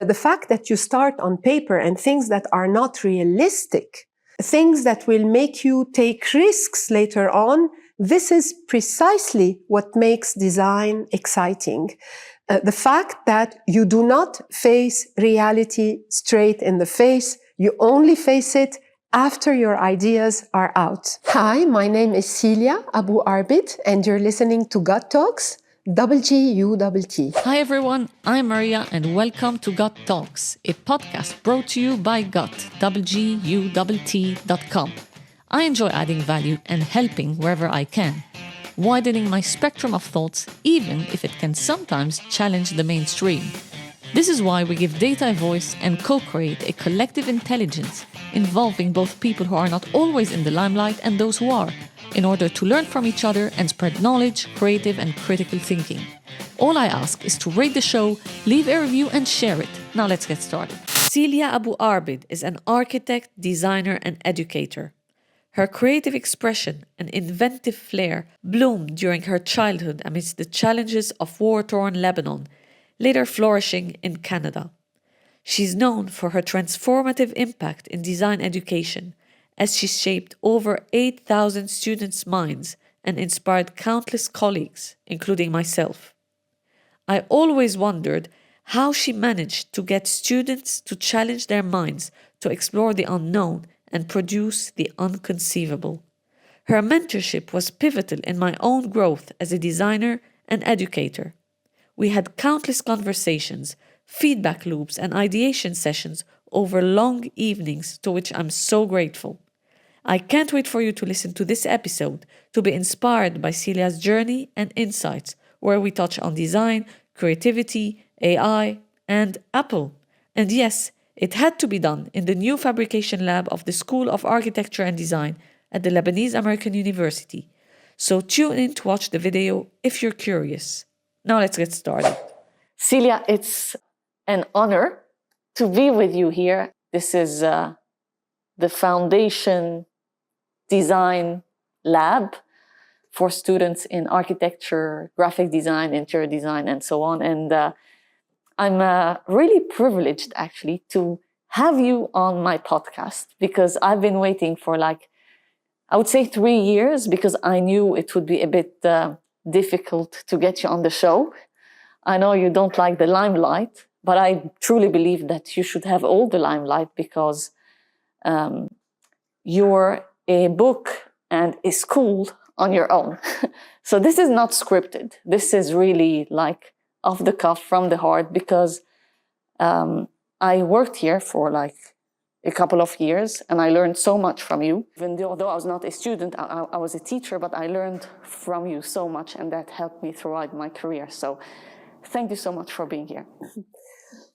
The fact that you start on paper and things that are not realistic, things that will make you take risks later on, this is precisely what makes design exciting. The fact that you do not face reality straight in the face, you only face it after your ideas are out. Hi, my name is Silia Abou Arbid, and you're listening to Gut Talks, ggutt. Hi everyone, I'm Maria and welcome to Ggutt Talks, a podcast brought to you by ggutt, ggutt.com. I enjoy adding value and helping wherever I can, widening my spectrum of thoughts even if it can sometimes challenge the mainstream. This is why we give data a voice and co-create a collective intelligence involving both people who are not always in the limelight and those who are, in order to learn from each other and spread knowledge, creative and critical thinking. All I ask is to rate the show, leave a review and share it. Now let's get started. Silia Abou Arbid is an architect, designer and educator. Her creative expression and inventive flair bloomed during her childhood amidst the challenges of war-torn Lebanon, later flourishing in Canada. She's known for her transformative impact in design education, as she shaped over 8,000 students' minds and inspired countless colleagues, including myself. I always wondered how she managed to get students to challenge their minds, to explore the unknown and produce the inconceivable. Her mentorship was pivotal in my own growth as a designer and educator. We had countless conversations, feedback loops and ideation sessions over long evenings, to which I'm so grateful. I can't wait for you to listen to this episode, to be inspired by Celia's journey and insights, where we touch on design, creativity, AI, and Apple. And yes, it had to be done in the new fabrication lab of the School of Architecture and Design at the Lebanese American University. So tune in to watch the video if you're curious. Now let's get started. Silia, it's an honor to be with you here. This is the Foundation Design Lab for students in architecture, graphic design, interior design, and so on. And I'm really privileged, actually, to have you on my podcast, because I've been waiting for I would say 3 years, because I knew it would be a bit difficult to get you on the show. I know you don't like the limelight, but I truly believe that you should have all the limelight, because you're a book and a school on your own. So this is not scripted. This is really off the cuff, from the heart, because I worked here for a couple of years and I learned so much from you. Even though I was not a student, I was a teacher, but I learned from you so much, and that helped me throughout my career. So thank you so much for being here.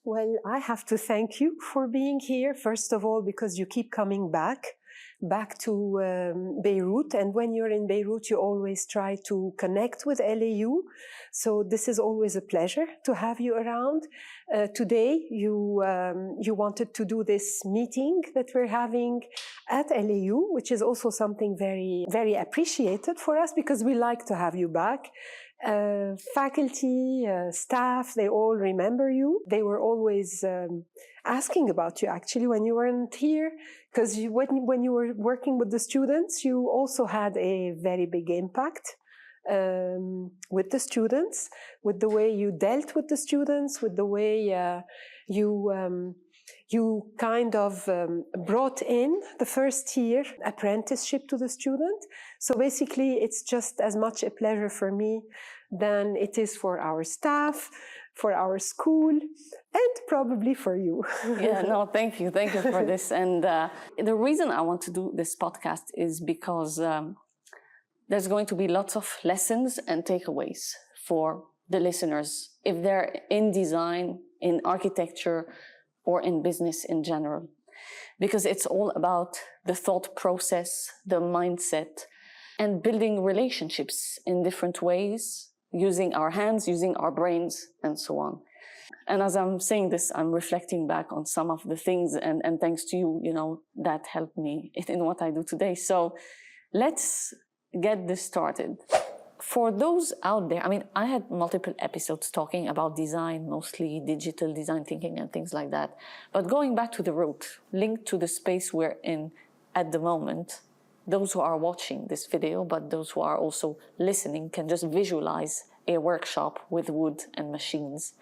Well, I have to thank you for being here, first of all, because you keep coming back to Beirut. And when you're in Beirut, you always try to connect with LAU. So this is always a pleasure to have you around. Today, you wanted to do this meeting that we're having at LAU, which is also something very, very appreciated for us, because we like to have you back. Faculty, staff, they all remember you. They were always asking about you, actually, when you weren't here, because when you were working with the students, you also had a very big impact with the students, with the way you dealt with the students, with the way you kind of brought in the first year apprenticeship to the student. So basically, it's just as much a pleasure for me than it is for our staff, for our school, and probably for you. Yeah, no, thank you. Thank you for this. And the reason I want to do this podcast is because there's going to be lots of lessons and takeaways for the listeners, if they're in design, in architecture, or in business in general. Because it's all about the thought process, the mindset, and building relationships in different ways, using our hands, using our brains, and so on. And as I'm saying this, I'm reflecting back on some of the things, and thanks to you, that helped me in what I do today. So let's get this started. for those out there, I mean, I had multiple episodes talking about design, mostly digital design thinking and things like that. But going back to the root, linked to the space we're in at the moment, those who are watching this video, but those who are also listening, can just visualize a workshop with wood and machines.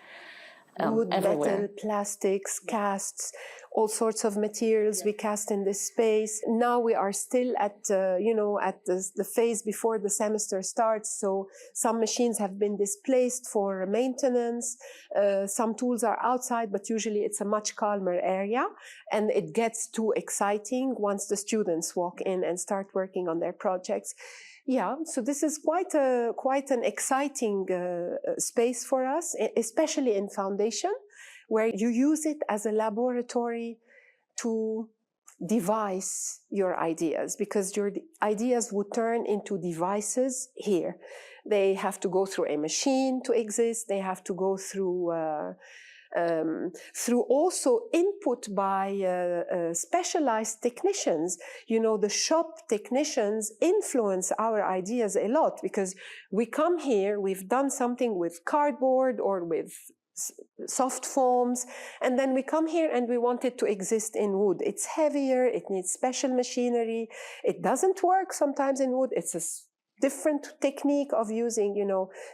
Wood, everywhere. metal, plastics, casts, all sorts of materials we cast in this space. Now we are still at, at the phase before the semester starts. So some machines have been displaced for maintenance. Some tools are outside, but usually it's a much calmer area. And it gets too exciting once the students walk in and start working on their projects. Yeah, so this is quite an exciting space for us, especially in foundation, where you use it as a laboratory to devise your ideas, because your ideas would turn into devices here. They have to go through a machine to exist. They have to go through also input by specialized technicians. You know, the shop technicians influence our ideas a lot, because we come here, we've done something with cardboard or with soft foams, and then we come here and we want it to exist in wood. It's heavier, it needs special machinery, it doesn't work sometimes in wood, it's a different technique of using,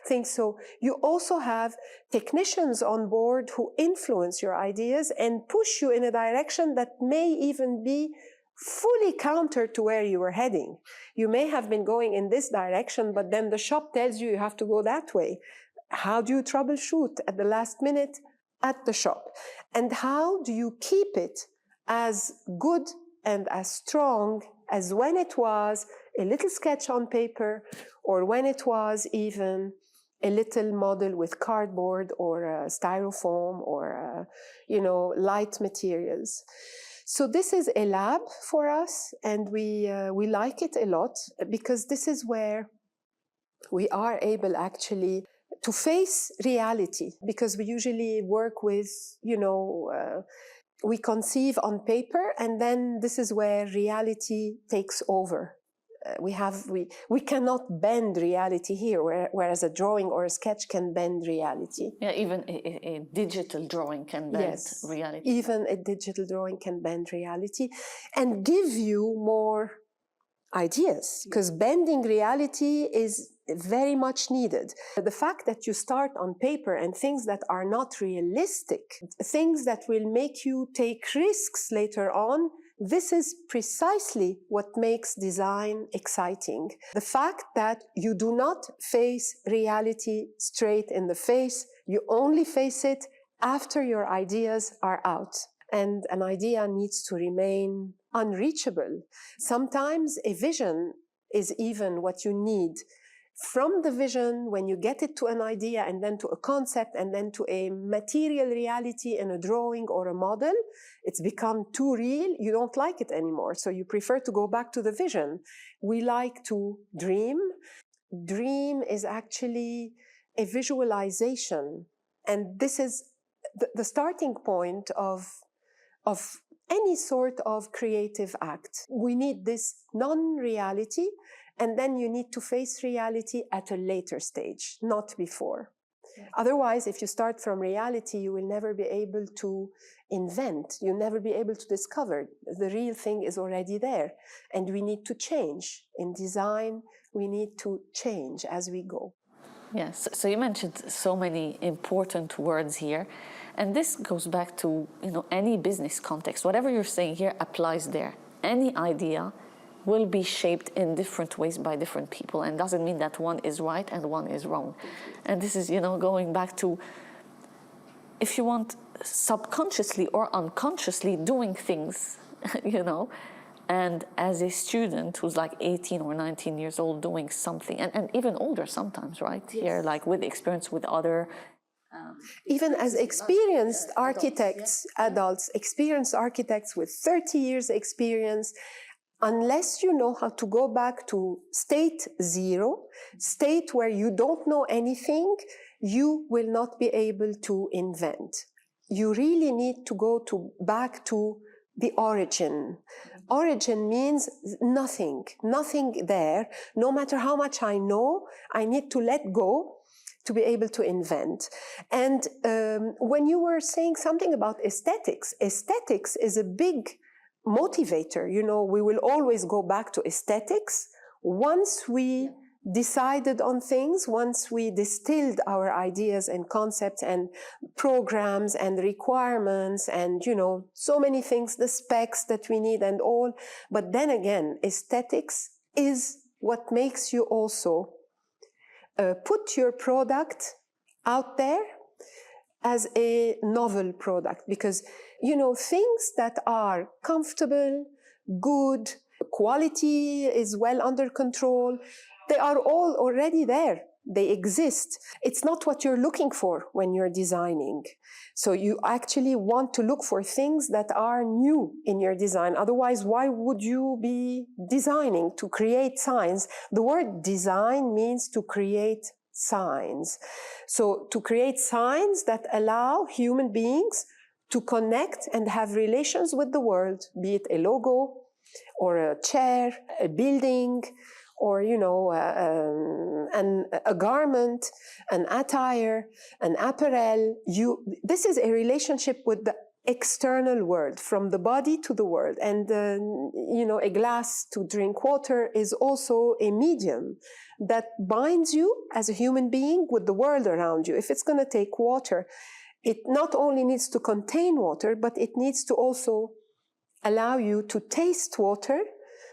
things. So you also have technicians on board who influence your ideas and push you in a direction that may even be fully counter to where you were heading. You may have been going in this direction, but then the shop tells you have to go that way. How do you troubleshoot at the last minute at the shop? And how do you keep it as good and as strong as when it was a little sketch on paper, or when it was even a little model with cardboard or styrofoam or, light materials? So this is a lab for us, and we like it a lot, because this is where we are able actually to face reality, because we usually work with, we conceive on paper, and then this is where reality takes over. We cannot bend reality here, whereas a drawing or a sketch can bend reality. Yeah, even a digital drawing can bend reality. Even a digital drawing can bend reality and give you more ideas, because bending reality is very much needed. The fact that you start on paper and things that are not realistic, things that will make you take risks later on, this is precisely what makes design exciting. The fact that you do not face reality straight in the face, you only face it after your ideas are out. And an idea needs to remain unreachable. Sometimes a vision is even what you need. From the vision, when you get it to an idea, and then to a concept, and then to a material reality in a drawing or a model, it's become too real, you don't like it anymore. So you prefer to go back to the vision. We like to dream. Dream is actually a visualization. And this is the starting point of any sort of creative act. We need this non-reality, and then you need to face reality at a later stage, not before. Yeah. Otherwise, if you start from reality, you will never be able to invent. You'll never be able to discover. The real thing is already there, and we need to change. In design, we need to change as we go. Yes, so you mentioned so many important words here. And this goes back to, any business context. Whatever you're saying here applies there. Any idea will be shaped in different ways by different people, and doesn't mean that one is right and one is wrong. And this is, going back to, if you want, subconsciously or unconsciously doing things, and as a student who's like 18 or 19 years old doing something, and even older sometimes, right? Yes. Here, like with experience with other... even as experienced architects, adults, experienced architects with 30 years experience, unless you know how to go back to state zero, state where you don't know anything, you will not be able to invent. You really need to go back to the origin origin means nothing there. No matter how much I know, I need to let go to be able to invent. And when you were saying something about aesthetics is a big motivator. You know, we will always go back to aesthetics once we decided on things, once we distilled our ideas and concepts and programs and requirements and, you know, so many things, the specs that we need and all. But then again, aesthetics is what makes you also put your product out there as a novel product, because, you know, things that are comfortable, good, quality is well under control, they are all already there. They exist. It's not what you're looking for when you're designing. So you actually want to look for things that are new in your design. Otherwise, why would you be designing to create signs? The word design means to create signs. So to create signs that allow human beings to connect and have relations with the world, be it a logo or a chair, a building, or, you know, a garment, an attire, an apparel. This is a relationship with the external world, from the body to the world. And, you know, a glass to drink water is also a medium that binds you as a human being with the world around you. If it's going to take water, it not only needs to contain water, but it needs to also allow you to taste water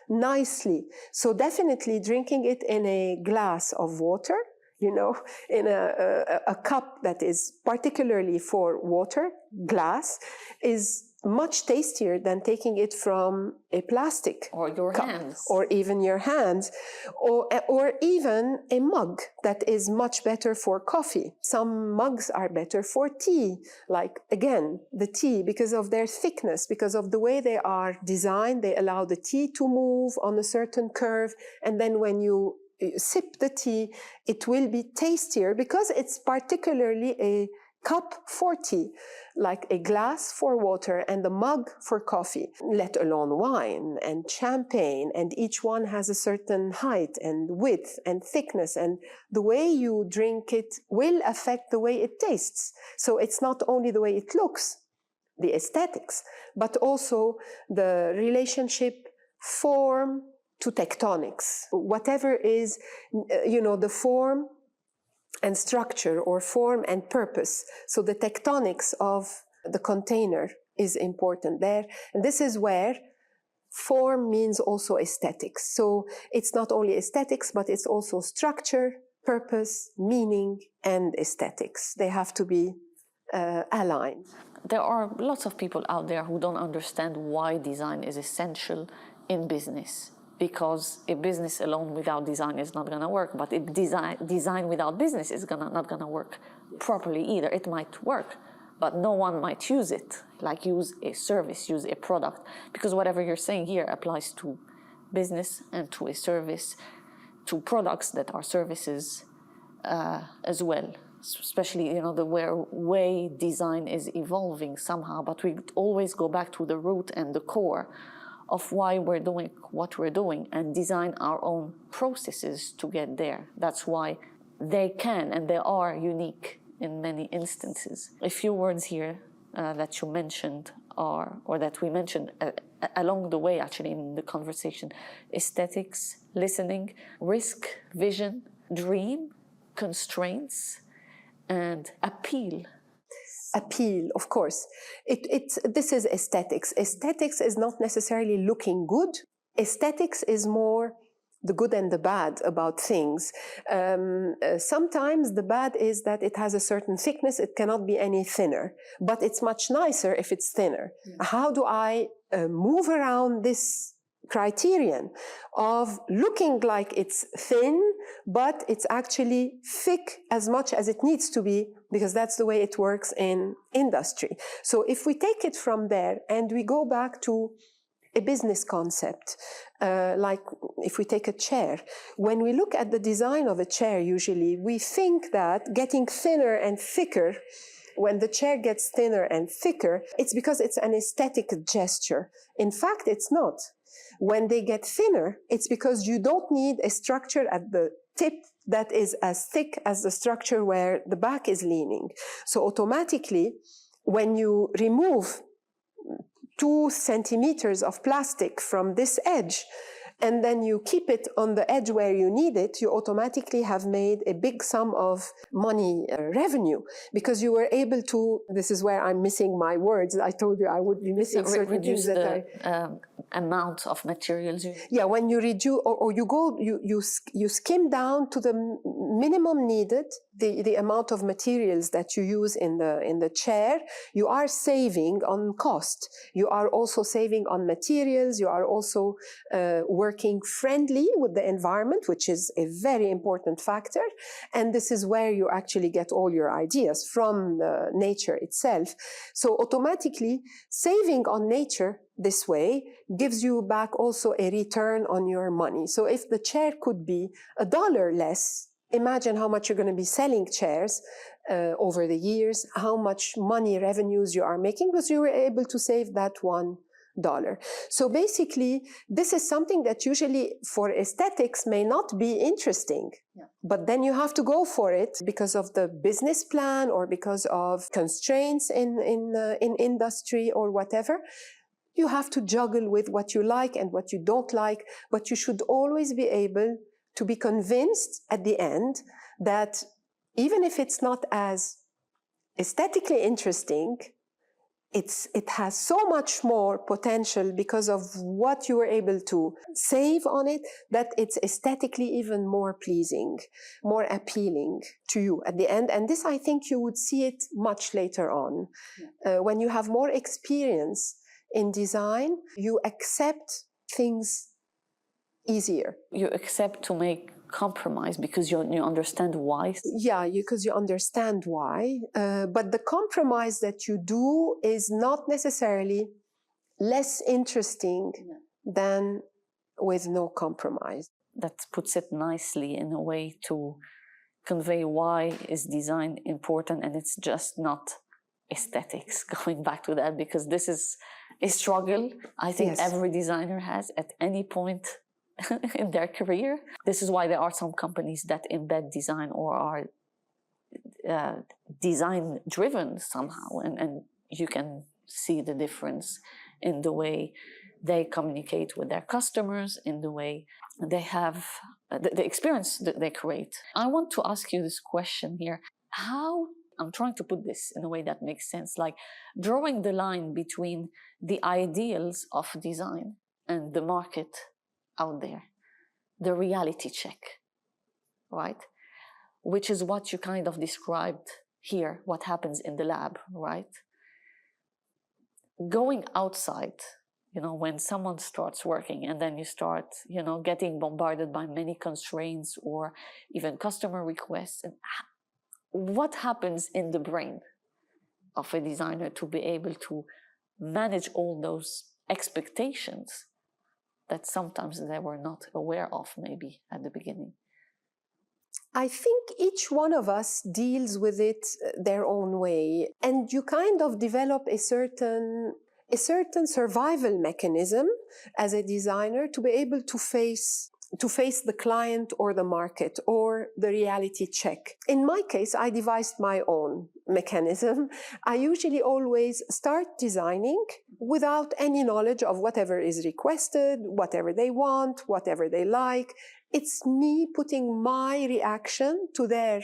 nicely. So definitely drinking it in a glass of water, you know, in a cup that is particularly for water, glass, is much tastier than taking it from a plastic or your cup, hands, or even your hands, or even a mug that is much better for coffee. Some mugs are better for tea, like, again, the tea, because of their thickness, because of the way they are designed, they allow the tea to move on a certain curve, and then when you sip the tea, it will be tastier because it's particularly a cup for tea, like a glass for water and a mug for coffee, let alone wine and champagne. And each one has a certain height and width and thickness, and the way you drink it will affect the way it tastes. So it's not only the way it looks, the aesthetics, but also the relationship form to tectonics. Whatever is, you know, the form and structure, or form and purpose. So the tectonics of the container is important there. And this is where form means also aesthetics. So it's not only aesthetics, but it's also structure, purpose, meaning, and aesthetics. They have to be aligned. There are lots of people out there who don't understand why design is essential in business. Because a business alone without design is not going to work, but design without business is not going to work properly either. It might work, but no one might use it, like use a service, use a product, because whatever you're saying here applies to business and to a service, to products that are services as well. Especially, you know, the way design is evolving somehow, but we always go back to the root and the core of why we're doing what we're doing, and design our own processes to get there. That's why they can and they are unique in many instances. A few words here that you mentioned or that we mentioned along the way actually in the conversation: aesthetics, listening, risk, vision, dream, constraints, and appeal. Appeal, of course. This is aesthetics. Aesthetics is not necessarily looking good. Aesthetics is more the good and the bad about things. Sometimes the bad is that it has a certain thickness, it cannot be any thinner, but it's much nicer if it's thinner. How do I move around this criterion of looking like it's thin, but it's actually thick as much as it needs to be, because that's the way it works in industry. So if we take it from there and we go back to a business concept, like if we take a chair, when we look at the design of a chair, usually we think that getting thinner and thicker, when the chair gets thinner and thicker, it's because it's an aesthetic gesture. In fact, it's not. When they get thinner, it's because you don't need a structure at the tip that is as thick as the structure where the back is leaning. So automatically, when you remove 2 centimeters of plastic from this edge, and then you keep it on the edge where you need it, you automatically have made a big sum of money revenue, because you were able to, this is where I'm missing my words. I told you I would be missing certain things that the amount of materials. Yeah, when you reduce, or you skim down to the minimum needed, the amount of materials that you use in the chair, you are saving on cost. You are also saving on materials. You are also working friendly with the environment, which is a very important factor. And this is where you actually get all your ideas from the nature itself. So automatically saving on nature this way gives you back also a return on your money. So if the chair could be $1 less, imagine how much you're going to be selling chairs over the years, how much money revenues you are making, because you were able to save that $1. So basically, this is something that usually for aesthetics may not be interesting, but then you have to go for it because of the business plan or because of constraints in industry or whatever. You have to juggle with what you like and what you don't like, but you should always be able to be convinced at the end that even if it's not as aesthetically interesting, it has so much more potential because of what you were able to save on it, that it's aesthetically even more pleasing, more appealing to you at the end. And this, I think you would see it much later on. When you have more experience in design, you accept things easier. You accept to make compromise because you understand why. Yeah, because you understand why. But the compromise that you do is not necessarily less interesting than with no compromise. That puts it nicely in a way to convey why is design important, and it's just not aesthetics. Going back to that, because this is a struggle I think every designer has at any point in their career. This is why there are some companies that embed design or are design driven somehow, and you can see the difference in the way they communicate with their customers, in the way they have the experience that they create. I want to ask you this question here. How, I'm trying to put this in a way that makes sense, like drawing the line between the ideals of design and the market out there, the reality check, right? Which is what you kind of described here, what happens in the lab, right? Going outside, when someone starts working and then you start, getting bombarded by many constraints or even customer requests, and what happens in the brain of a designer to be able to manage all those expectations that sometimes they were not aware of maybe at the beginning? I think each one of us deals with it their own way, and you kind of develop a certain survival mechanism as a designer to be able to face the client or the market or the reality check. In my case, I devised my own mechanism. I usually always start designing without any knowledge of whatever is requested, whatever they want, whatever they like. It's me putting my reaction to their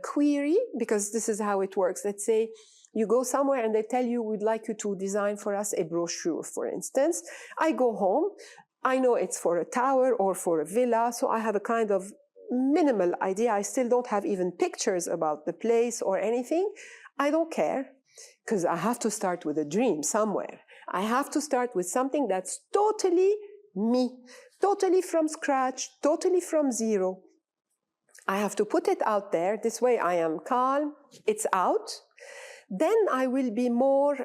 query, because this is how it works. Let's say you go somewhere and they tell you, we'd like you to design for us a brochure, for instance. I go home. I know it's for a tower or for a villa, so I have a kind of minimal idea. I still don't have even pictures about the place or anything. I don't care, because I have to start with a dream somewhere. I have to start with something that's totally me, totally from scratch, totally from zero. I have to put it out there. This way I am calm, it's out. Then I will be more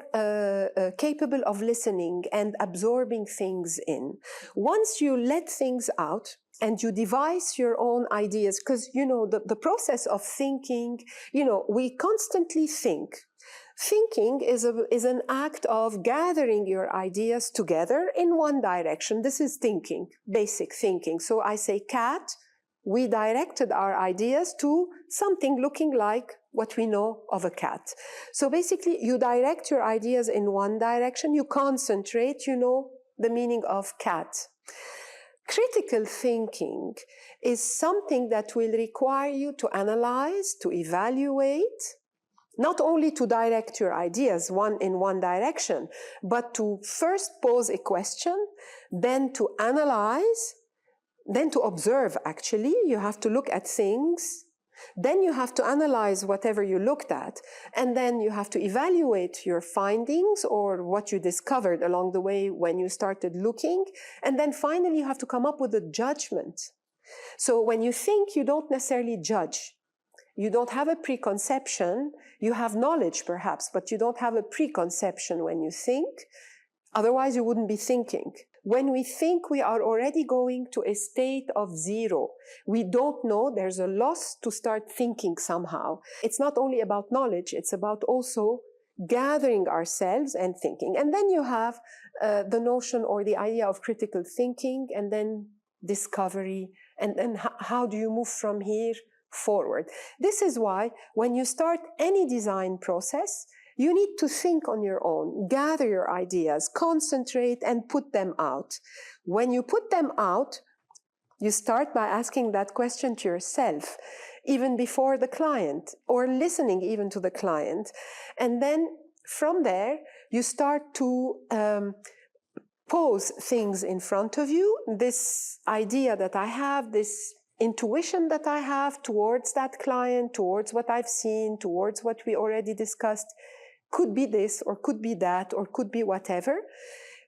capable of listening and absorbing things in. Once you let things out and you devise your own ideas, because, the process of thinking, we constantly think. Thinking is an act of gathering your ideas together in one direction. This is thinking, basic thinking. So I say cat, we directed our ideas to something looking like what we know of a cat. So basically, you direct your ideas in one direction, you concentrate, you know the meaning of cat. Critical thinking is something that will require you to analyze, to evaluate, not only to direct your ideas in one direction, but to first pose a question, then to analyze, then to observe, actually. You have to look at things, then you have to analyze whatever you looked at, and then you have to evaluate your findings or what you discovered along the way when you started looking, and then finally you have to come up with a judgment. So when you think, you don't necessarily judge. You don't have a preconception. You have knowledge, perhaps, but you don't have a preconception when you think. Otherwise, you wouldn't be thinking. When we think, we are already going to a state of zero. We don't know. There's a loss to start thinking somehow. It's not only about knowledge. It's about also gathering ourselves and thinking. And then you have the notion or the idea of critical thinking, and then discovery. And then how do you move from here forward? This is why when you start any design process, you need to think on your own, gather your ideas, concentrate, and put them out. When you put them out, you start by asking that question to yourself, even before the client, or listening even to the client. And then from there, you start to pose things in front of you. This idea that I have, this intuition that I have towards that client, towards what I've seen, towards what we already discussed, could be this, or could be that, or could be whatever.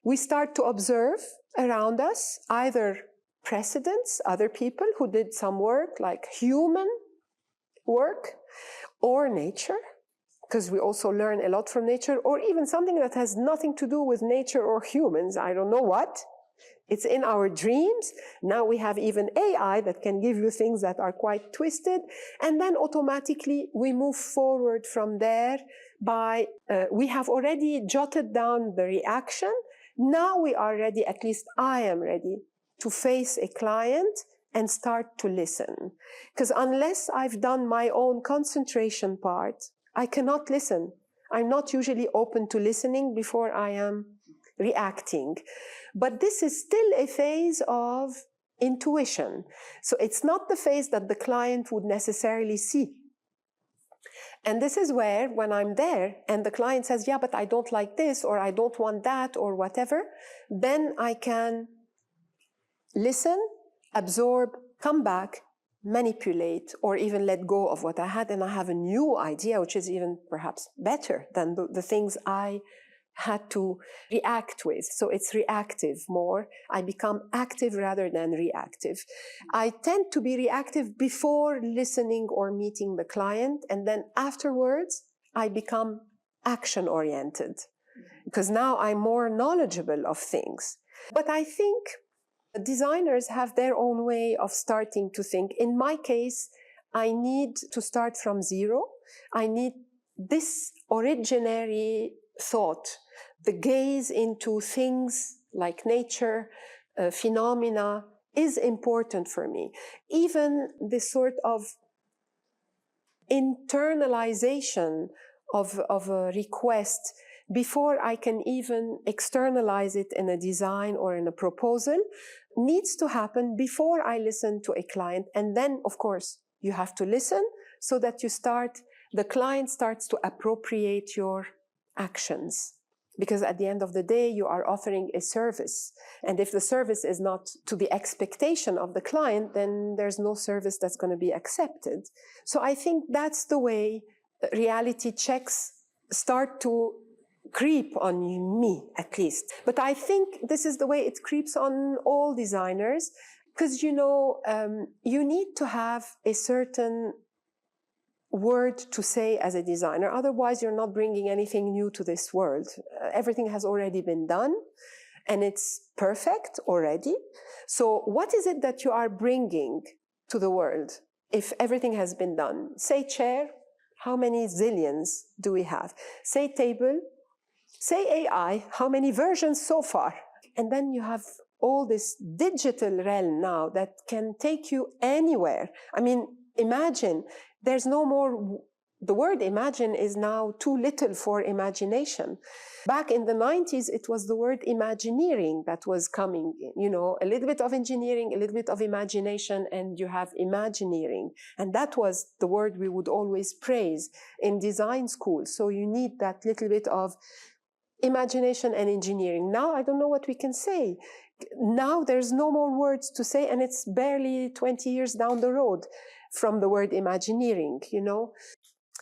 We start to observe around us either precedents, other people who did some work, like human work, or nature, because we also learn a lot from nature, or even something that has nothing to do with nature or humans. I don't know what. It's in our dreams. Now we have even AI that can give you things that are quite twisted. And then automatically we move forward from there by, we have already jotted down the reaction. Now we are ready, at least I am ready, to face a client and start to listen. Because unless I've done my own concentration part, I cannot listen. I'm not usually open to listening before I am reacting. But this is still a phase of intuition. So it's not the phase that the client would necessarily see. And this is where, when I'm there and the client says, yeah, but I don't like this, or I don't want that, or whatever, then I can listen, absorb, come back, manipulate, or even let go of what I had, and I have a new idea, which is even perhaps better than the things I had to react with. So it's reactive more. I become active rather than reactive. I tend to be reactive before listening or meeting the client, and then afterwards I become action-oriented, because now I'm more knowledgeable of things. But I think designers have their own way of starting to think. In my case, I need to start from zero. I need this originary thought, the gaze into things like nature, phenomena, is important for me. Even this sort of internalization of a request before I can even externalize it in a design or in a proposal needs to happen before I listen to a client. And then, of course, you have to listen so that the client starts to appropriate your actions. Because at the end of the day, you are offering a service. And if the service is not to the expectation of the client, then there's no service that's going to be accepted. So I think that's the way reality checks start to creep on me, at least. But I think this is the way it creeps on all designers, because, you need to have a certain word to say as a designer. Otherwise, you're not bringing anything new to this world. Everything has already been done, and it's perfect already. So what is it that you are bringing to the world if everything has been done? Say chair, how many zillions do we have? Say table, say AI, how many versions so far? And then you have all this digital realm now that can take you anywhere. I mean, imagine, there's no more, the word imagine is now too little for imagination. Back in the 90s, it was the word imagineering that was coming, you know, a little bit of engineering, a little bit of imagination, and you have imagineering. And that was the word we would always praise in design school. So you need that little bit of imagination and engineering. Now, I don't know what we can say. Now there's no more words to say, and it's barely 20 years down the road from the word imagineering, you know?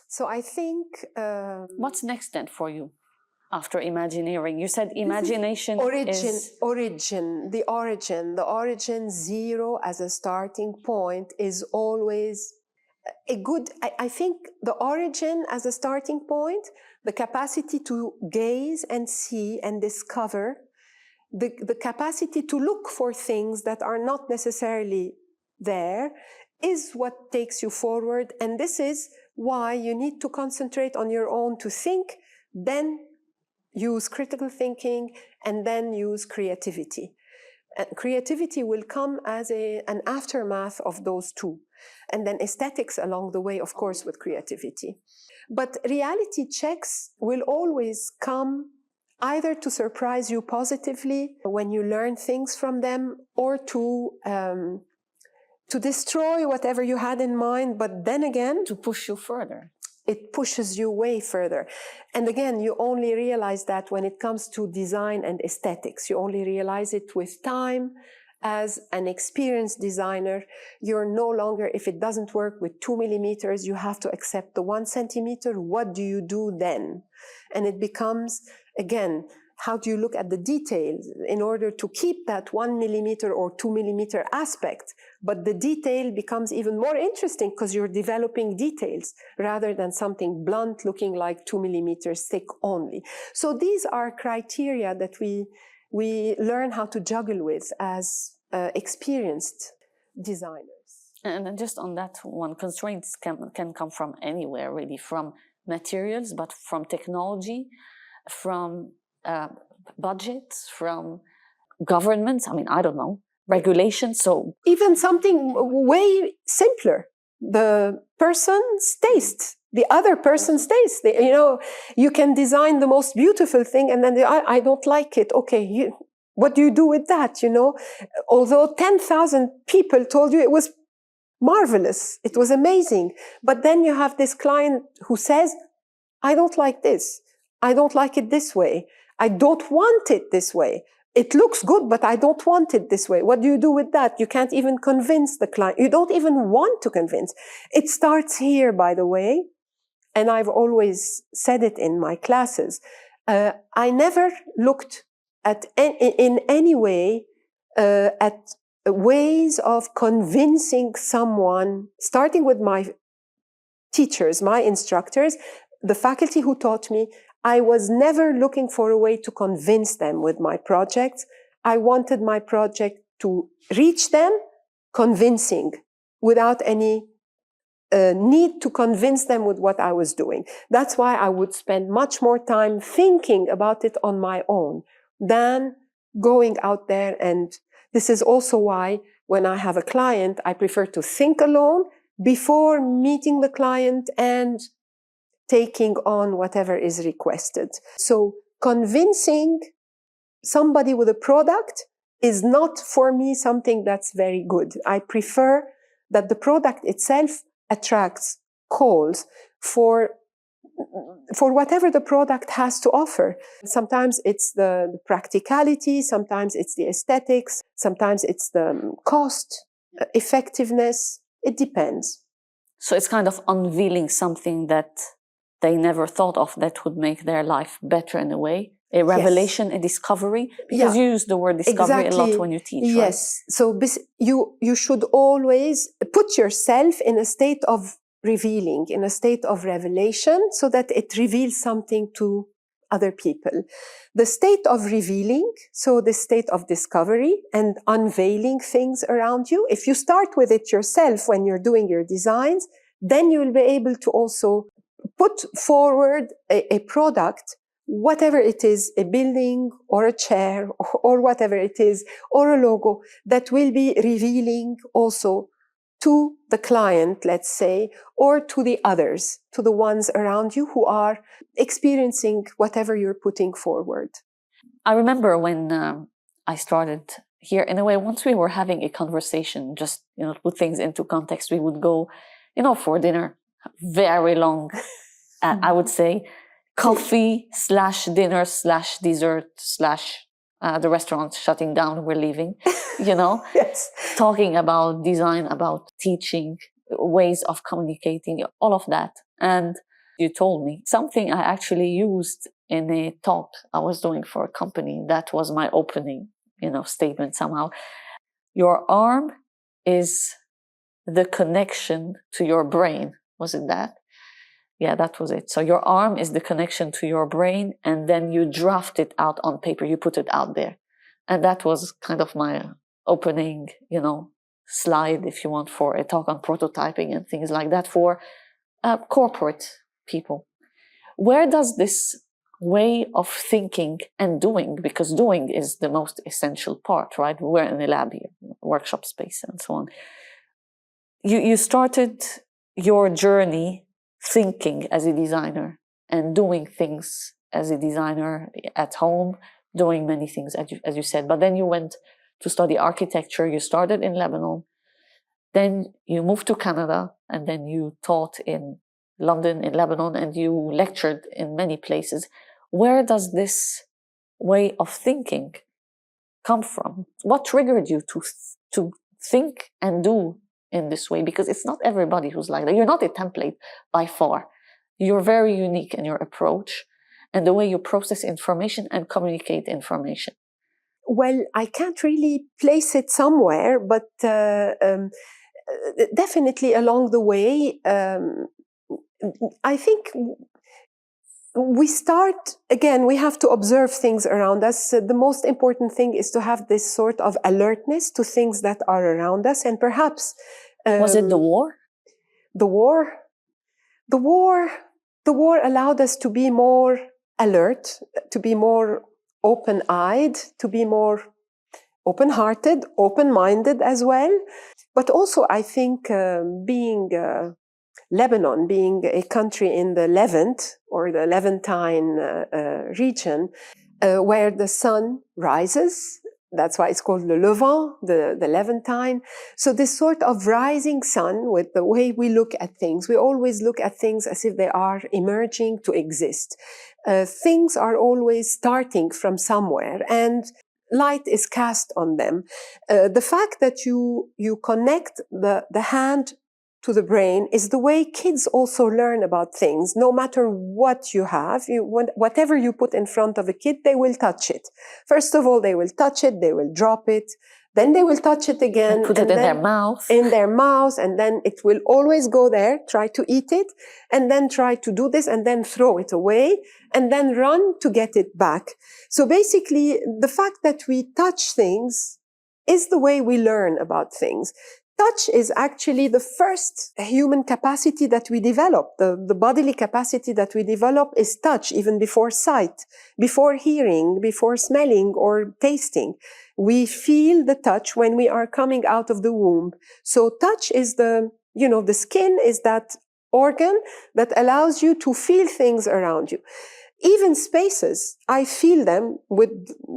So I think... What's next then for you after imagineering? You said imagination is... The origin, zero as a starting point is always a good... I think the origin as a starting point, the capacity to gaze and see and discover, the capacity to look for things that are not necessarily there is what takes you forward. And this is why you need to concentrate on your own to think, then use critical thinking, and then use creativity. And creativity will come as an aftermath of those two. And then aesthetics along the way, of course, with creativity. But reality checks will always come either to surprise you positively when you learn things from them, or to destroy whatever you had in mind, but then again... to push you further. It pushes you way further. And again, you only realize that when it comes to design and aesthetics. You only realize it with time. As an experienced designer, you're no longer, if it doesn't work with 2 millimeters, you have to accept the 1 centimeter. What do you do then? And it becomes, again, how do you look at the details in order to keep that 1 millimeter or 2 millimeter aspect? But the detail becomes even more interesting because you're developing details rather than something blunt looking like 2 millimeters thick only. So these are criteria that we learn how to juggle with as experienced designers. And then just on that one, constraints can come from anywhere, really, from materials, but from technology, from budgets, from governments, I mean, I don't know, regulations. So even something way simpler, the person's taste, the other person's taste. You know, you can design the most beautiful thing and then I don't like it. Okay, what do you do with that, you know? Although 10,000 people told you it was marvelous, it was amazing. But then you have this client who says, I don't like this. I don't like it this way. I don't want it this way. It looks good, but I don't want it this way. What do you do with that? You can't even convince the client. You don't even want to convince. It starts here, by the way. And I've always said it in my classes. I never looked at in any way at ways of convincing someone, starting with my teachers, my instructors, the faculty who taught me. I was never looking for a way to convince them with my projects. I wanted my project to reach them convincing, without any need to convince them with what I was doing. That's why I would spend much more time thinking about it on my own than going out there. And this is also why when I have a client, I prefer to think alone before meeting the client and taking on whatever is requested. So convincing somebody with a product is not for me something that's very good. I prefer that the product itself attracts calls for whatever the product has to offer. Sometimes it's the practicality, sometimes it's the aesthetics, sometimes it's the cost, effectiveness. It depends. So it's kind of unveiling something that they never thought of that would make their life better in a way. A revelation, yes. A discovery, because you use the word discovery a lot when you teach, right? Yes. So you should always put yourself in a state of revealing, in a state of revelation, so that it reveals something to other people. The state of revealing, so the state of discovery and unveiling things around you, if you start with it yourself when you're doing your designs, then you will be able to also put forward a product, whatever it is, a building or a chair or whatever it is, or a logo that will be revealing also to the client, let's say, or to the others, to the ones around you who are experiencing whatever you're putting forward. I remember when I started here, in a way, once we were having a conversation, just, to put things into context, we would go, for dinner, very long, I would say, coffee / dinner / dessert / the restaurant shutting down, we're leaving, Yes. talking about design, about teaching, ways of communicating, all of that. And you told me something I actually used in a talk I was doing for a company. That was my opening, statement somehow. Your arm is the connection to your brain. Was it that? Yeah, that was it. So your arm is the connection to your brain, and then you draft it out on paper. You put it out there. And that was kind of my opening, slide, if you want, for a talk on prototyping and things like that for corporate people. Where does this way of thinking and doing, because doing is the most essential part, right? We're in a lab here, workshop space and so on. You started your journey thinking as a designer and doing things as a designer at home, doing many things, as you said. But then you went to study architecture. You started in Lebanon. Then you moved to Canada, and then you taught in London, in Lebanon, and you lectured in many places. Where does this way of thinking come from? What triggered you to think and do in this way? Because it's not everybody who's like that. You're not a template by far. You're very unique in your approach and the way you process information and communicate information. Well, I can't really place it somewhere, but definitely along the way, I think we start, again, we have to observe things around us. The most important thing is to have this sort of alertness to things that are around us. And perhaps... was it the war? The war allowed us to be more alert, to be more open-eyed, to be more open-hearted, open-minded as well. But also, I think being Lebanon, being a country in the Levant or the Levantine region, where the sun rises, that's why it's called le Levant, the Levantine. So this sort of rising sun, with the way we look at things, we always look at things as if they are emerging to exist. Things are always starting from somewhere, and light is cast on them. The fact that you connect the hand to the brain is the way kids also learn about things. No matter what you have, whatever you put in front of a kid, they will touch it. First of all, they will touch it, they will drop it, then they will touch it again. And put it in their mouth. In their mouth, and then it will always go there, try to eat it, and then try to do this, and then throw it away, and then run to get it back. So basically, the fact that we touch things is the way we learn about things. Touch is actually the first human capacity that we develop. The bodily capacity that we develop is touch, even before sight, before hearing, before smelling or tasting. We feel the touch when we are coming out of the womb. So touch is the skin is that organ that allows you to feel things around you. Even spaces, I feel them with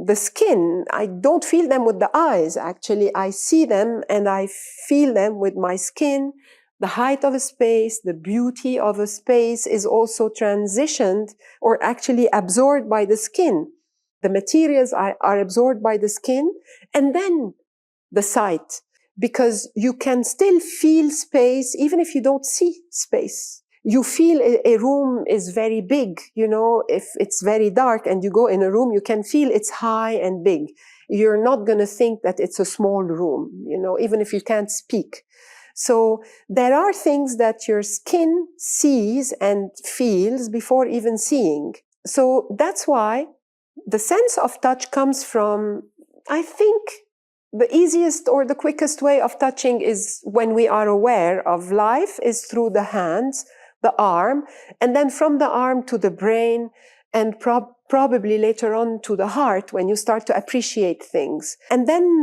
the skin. I don't feel them with the eyes, actually. I see them and I feel them with my skin. The height of a space, the beauty of a space is also transitioned or actually absorbed by the skin. The materials are absorbed by the skin and then the sight, because you can still feel space even if you don't see space. You feel a room is very big, if it's very dark and you go in a room, you can feel it's high and big. You're not going to think that it's a small room, even if you can't speak. So there are things that your skin sees and feels before even seeing. So that's why the sense of touch comes from, I think, the easiest or the quickest way of touching is when we are aware of life is through the hands. the arm, and then from the arm to the brain, and probably later on to the heart when you start to appreciate things. And then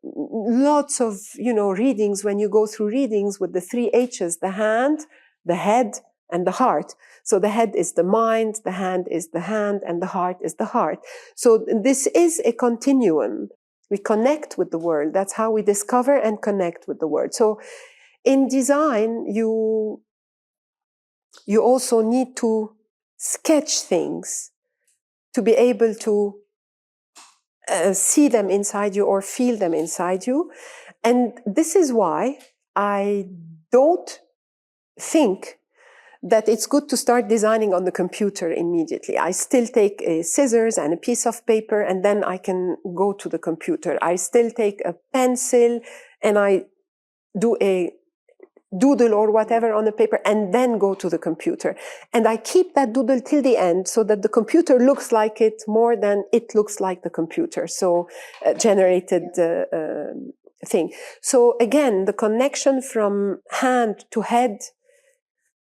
lots of, readings, when you go through readings with the 3 H's, the hand, the head, and the heart. So the head is the mind, the hand is the hand, and the heart is the heart. So this is a continuum. We connect with the world. That's how we discover and connect with the world. So in design, you also need to sketch things to be able to see them inside you or feel them inside you. And this is why I don't think that it's good to start designing on the computer immediately. I still take a scissors and a piece of paper, and then I can go to the computer. I still take a pencil and I do a doodle or whatever on the paper and then go to the computer. And I keep that doodle till the end so that the computer looks like it more than it looks like the computer. So generated thing. So again, the connection from hand to head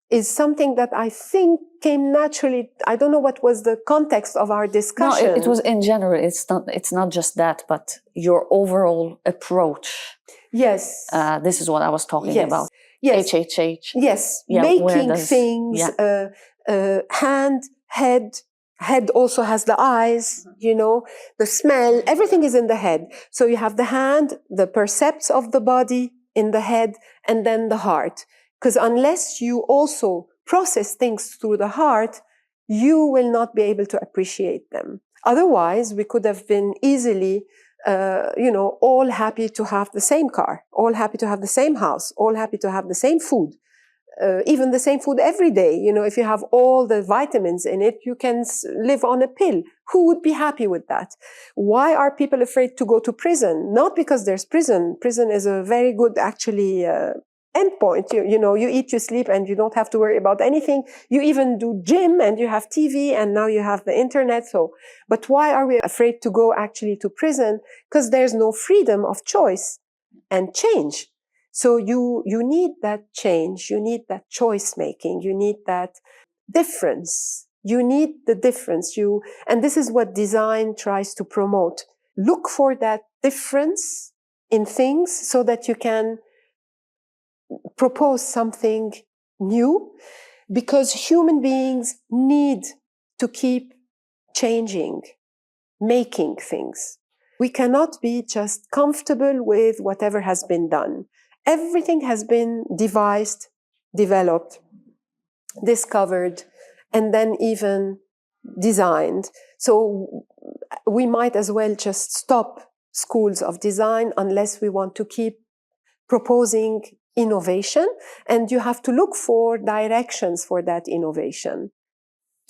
is something that I think came naturally. I don't know what was the context of our discussion. No, it was in general. It's not just that, but your overall approach. Yes. This is what I was talking about. Yes. HHH. Yes. Yeah, making things, hand, head also has the eyes, the smell, everything is in the head. So you have the hand, the percepts of the body in the head, and then the heart. Because unless you also process things through the heart, you will not be able to appreciate them. Otherwise, we could have been easily all happy to have the same car, all happy to have the same house, all happy to have the same food, even the same food every day. If you have all the vitamins in it, you can live on a pill. Who would be happy with that? Why are people afraid to go to prison? Not because there's prison. Prison is a very good, actually, endpoint. You eat, you sleep, and you don't have to worry about anything. You even do gym, and you have TV, and now you have the internet. But why are we afraid to go actually to prison? Because there's no freedom of choice and change. So you need that change. You need that choice making. You need that difference. You need the difference. And this is what design tries to promote. Look for that difference in things so that you can propose something new, because human beings need to keep changing, making things. We cannot be just comfortable with whatever has been done. Everything has been devised, developed, discovered, and then even designed. So we might as well just stop schools of design unless we want to keep proposing innovation, and you have to look for directions for that innovation.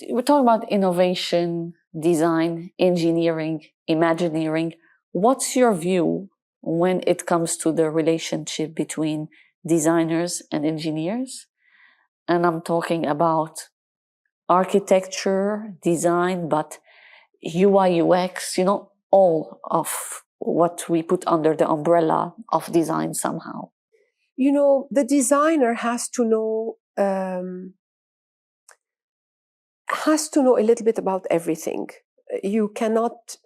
We're talking about innovation, design, engineering, imagineering. What's your view when it comes to the relationship between designers and engineers? And I'm talking about architecture, design, but UI, UX, all of what we put under the umbrella of design somehow. The designer has to know a little bit about everything. You cannot,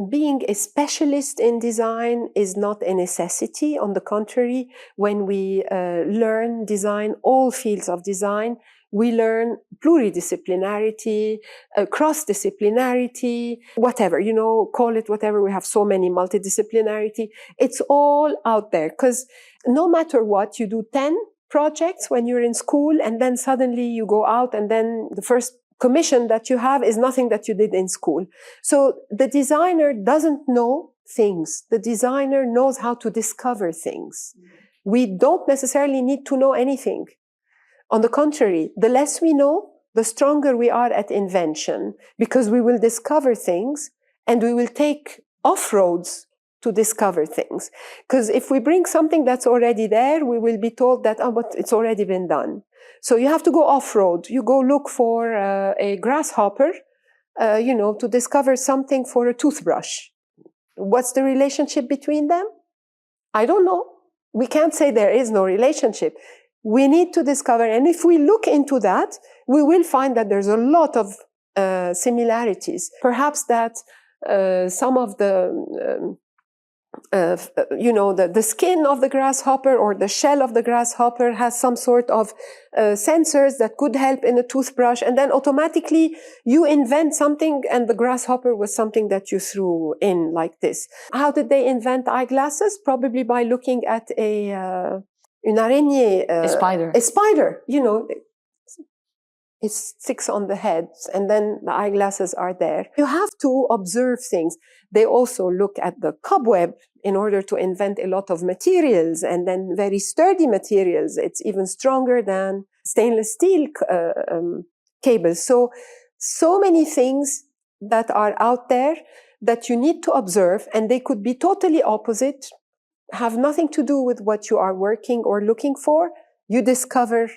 being a specialist in design is not a necessity. On the contrary, when we learn design, all fields of design, we learn pluridisciplinarity, cross-disciplinarity, whatever, call it whatever. We have so many, multidisciplinarity. It's all out there, because no matter what, you do 10 projects when you're in school, and then suddenly you go out, and then the first commission that you have is nothing that you did in school. So the designer doesn't know things. The designer knows how to discover things. We don't necessarily need to know anything. On the contrary, the less we know, the stronger we are at invention, because we will discover things and we will take off-roads to discover things. Because if we bring something that's already there, we will be told that, but it's already been done. So you have to go off-road. You go look for a grasshopper, to discover something for a toothbrush. What's the relationship between them? I don't know. We can't say there is no relationship. We need to discover, and if we look into that, we will find that there's a lot of similarities. Perhaps that some of the the skin of the grasshopper or the shell of the grasshopper has some sort of sensors that could help in a toothbrush, and then automatically you invent something, and the grasshopper was something that you threw in like this. How did they invent eyeglasses? Probably by looking at une araignée, A spider. A spider, it sticks on the head, and then the eyeglasses are there. You have to observe things. They also look at the cobweb in order to invent a lot of materials, and then very sturdy materials. It's even stronger than stainless steel cables. So many things that are out there that you need to observe, and they could be totally opposite, have nothing to do with what you are working or looking for. You discover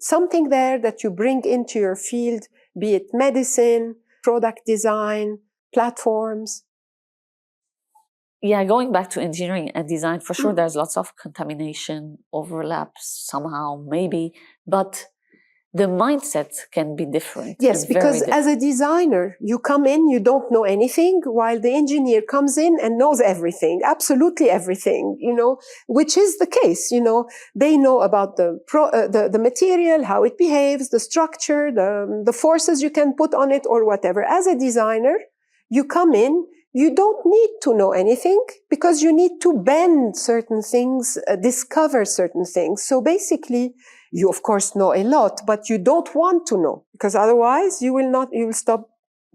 something there that you bring into your field, be it medicine, product design, platforms. Yeah, going back to engineering and design, for sure there's lots of contamination, overlaps somehow, maybe, but the mindset can be different. Yes, because as a designer, you come in, you don't know anything, while the engineer comes in and knows everything, absolutely everything, which is the case. They know about the material, how it behaves, the structure, the forces you can put on it or whatever. As a designer, you come in, you don't need to know anything because you need to bend certain things, discover certain things. So basically, you of course know a lot, but you don't want to know, because otherwise you will stop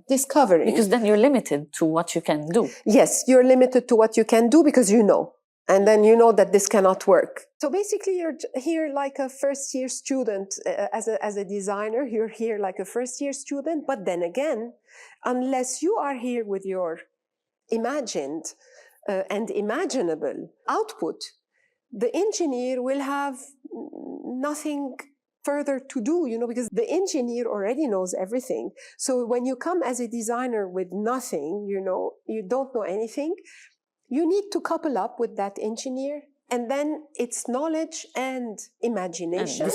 discovering. Because then you're limited to what you can do. Yes, you're limited to what you can do because you know. And then you know that this cannot work. So basically you're here like a first-year student. As a designer, you're here like a first-year student. But then again, unless you are here with your imagined and imaginable output, the engineer will have nothing further to do, because the engineer already knows everything. So when you come as a designer with nothing, you don't know anything, you need to couple up with that engineer, and then it's knowledge and imagination.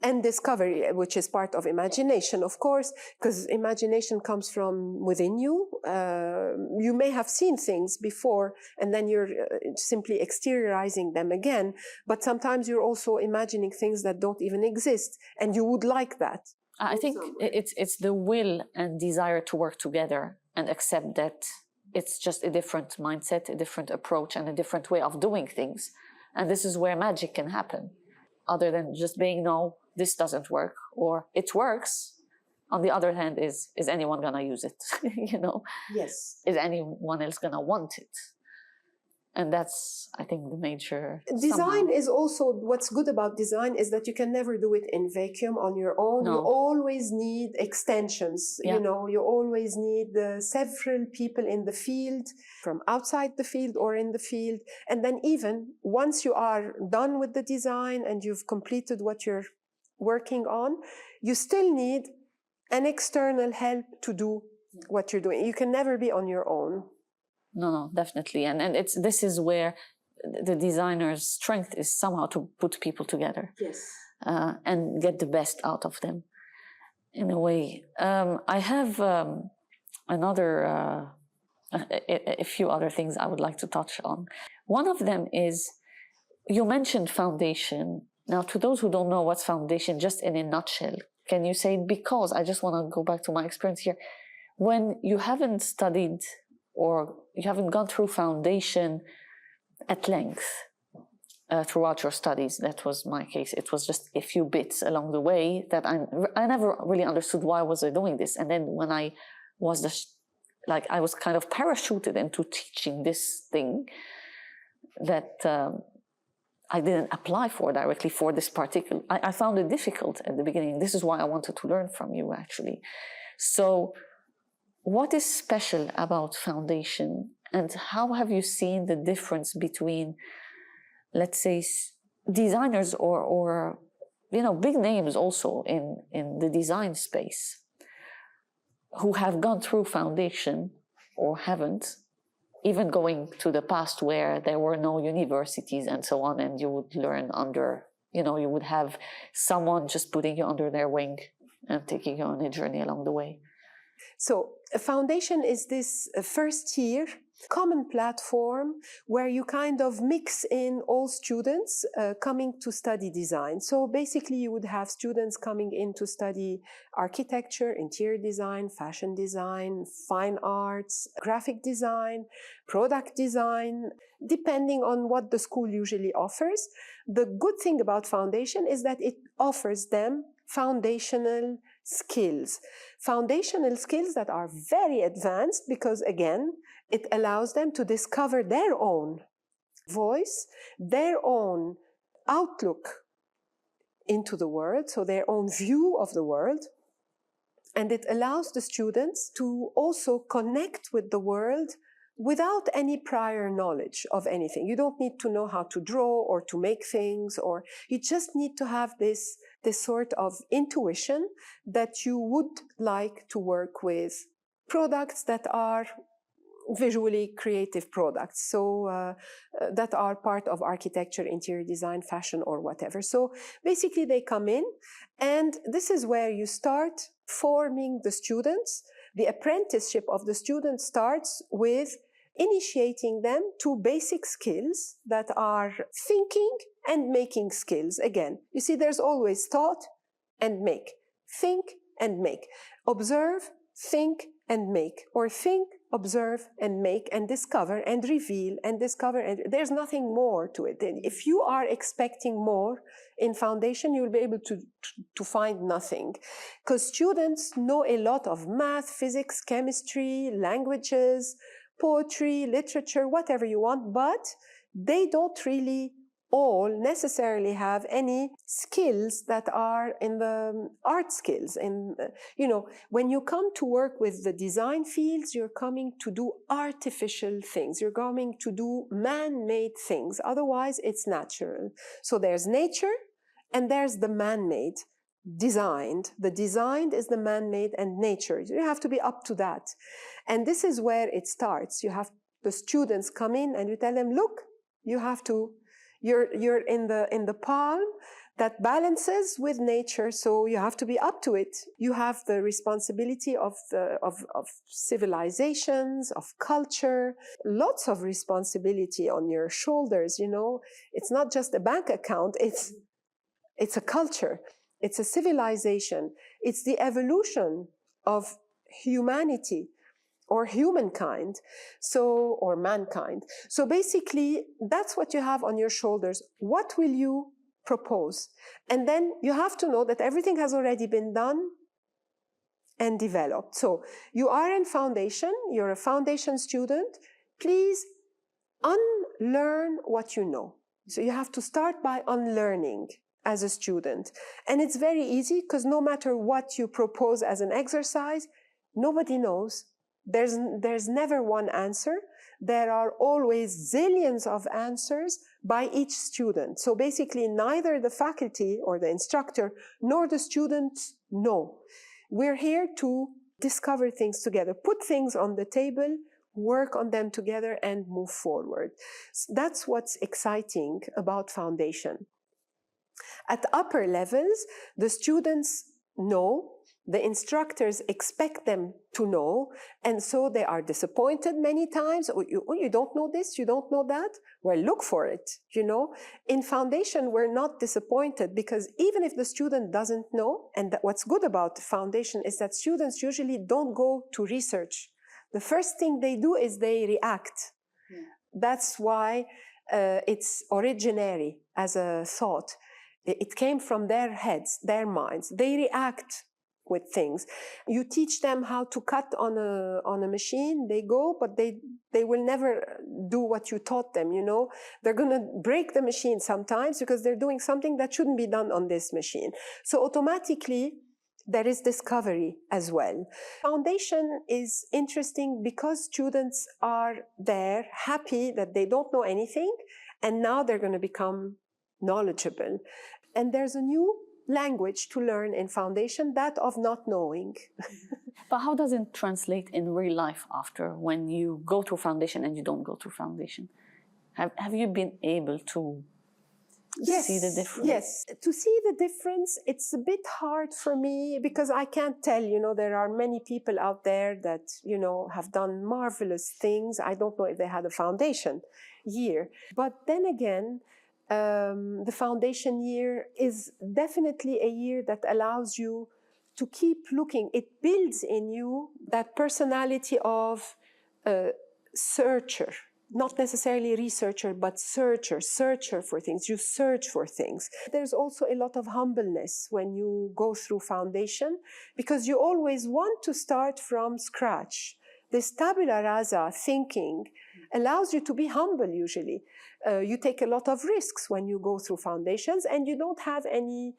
And discovery, which is part of imagination, of course, because imagination comes from within you. You may have seen things before, and then you're simply exteriorizing them again. But sometimes you're also imagining things that don't even exist, and you would like that. I think it's the will and desire to work together and accept that it's just a different mindset, a different approach, and a different way of doing things. And this is where magic can happen. Other than just being, no, this doesn't work, or it works. On the other hand, is anyone gonna use it? Yes. Is anyone else gonna want it? And that's, I think, the major. Design is also, what's good about design is that you can never do it in vacuum on your own. No. You always need extensions. Yeah. You always need several people in the field, from outside the field or in the field. And then even once you are done with the design and you've completed what you're working on, you still need an external help to do what you're doing. You can never be on your own. No, definitely. And this is where the designer's strength is somehow to put people together. Yes. And get the best out of them, in a way. I have a few other things I would like to touch on. One of them is, you mentioned foundation. Now, to those who don't know what's foundation, just in a nutshell, can you say, because I just want to go back to my experience here, when you haven't studied or you haven't gone through foundation at length throughout your studies, that was my case. It was just a few bits along the way that I never really understood why was I doing this. And then when I was I was kind of parachuted into teaching this thing that I didn't apply for directly for this particular. I found it difficult at the beginning. This is why I wanted to learn from you, actually. So what is special about foundation, and how have you seen the difference between, let's say, designers or big names also in the design space who have gone through foundation or haven't, even going to the past where there were no universities and so on, and you would learn under you know, you would have someone just putting you under their wing and taking you on a journey along the way. So a foundation is this first year common platform where you kind of mix in all students coming to study design. So basically you would have students coming in to study architecture, interior design, fashion design, fine arts, graphic design, product design, depending on what the school usually offers. The good thing about foundation is that it offers them foundational skills. Foundational skills that are very advanced because, again, it allows them to discover their own voice, their own outlook into the world, so their own view of the world. And it allows the students to also connect with the world without any prior knowledge of anything. You don't need to know how to draw or to make things, or you just need to have this sort of intuition that you would like to work with products that are visually creative products, so that are part of architecture, interior design, fashion, or whatever. So basically they come in, and this is where you start forming the students. The apprenticeship of the students starts with initiating them to basic skills that are thinking and making skills. Again, you see, there's always thought and make, think and make, observe, think and make, or think, observe and make, and discover and reveal and discover, and there's nothing more to it. And if you are expecting more in foundation, you'll be able to find nothing, because students know a lot of math, physics, chemistry, languages, poetry, literature, whatever you want, but they don't really all necessarily have any skills that are in the art skills. And, you know, when you come to work with the design fields, you're coming to do artificial things. You're coming to do man-made things. Otherwise, it's natural. So there's nature and there's the man-made. Designed. The designed is the man-made and nature. You have to be up to that. And this is where it starts. You have the students come in and you tell them, look, you have to, you're in the palm that balances with nature, so you have to be up to it. You have the responsibility of civilizations, of culture, lots of responsibility on your shoulders, you know. It's not just a bank account, it's a culture. It's a civilization. It's the evolution of humanity or humankind, or mankind. So basically, that's what you have on your shoulders. What will you propose? And then you have to know that everything has already been done and developed. So you are in foundation, you're a foundation student. Please unlearn what you know. So you have to start by unlearning as a student. And it's very easy, because no matter what you propose as an exercise, nobody knows. There's never one answer. There are always zillions of answers by each student. So basically, neither the faculty or the instructor nor the students know. We're here to discover things together, put things on the table, work on them together, and move forward. So that's what's exciting about foundation. At upper levels, the students know, the instructors expect them to know, and so they are disappointed many times. Oh, you don't know this, you don't know that? Well, look for it, you know. In foundation, we're not disappointed, because even if the student doesn't know, and what's good about the foundation is that students usually don't go to research. The first thing they do is they react. Yeah. That's why it's originary as a thought. It came from their heads, their minds. They react with things. You teach them how to cut on a machine, they go, but they will never do what you taught them, you know. They're going to break the machine sometimes because they're doing something that shouldn't be done on this machine. So automatically, there is discovery as well. Foundation is interesting because students are there, happy that they don't know anything, and now they're going to become knowledgeable. And there's a new language to learn in foundation, that of not knowing. But how does it translate in real life after, when you go through foundation and you don't go through foundation? Have you been able to to see the difference? Yes, to see the difference, it's a bit hard for me because I can't tell, there are many people out there that, have done marvelous things. I don't know if they had a foundation year. But then again, the foundation year is definitely a year that allows you to keep looking. It builds in you that personality of searcher, not necessarily researcher, but searcher for things. You search for things. There's also a lot of humbleness when you go through foundation because you always want to start from scratch. This tabula rasa thinking allows you to be humble usually. You take a lot of risks when you go through foundations and you don't have any,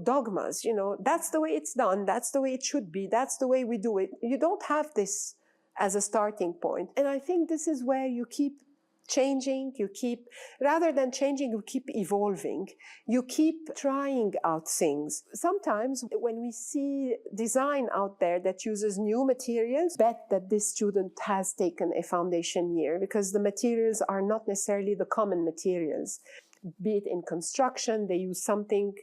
dogmas. That's the way it's done. That's the way it should be. That's the way we do it. You don't have this as a starting point. And I think this is where you keep changing, rather than changing, you keep evolving. You keep trying out things. Sometimes when we see design out there that uses new materials, bet that this student has taken a foundation year because the materials are not necessarily the common materials. Be it in construction, they use something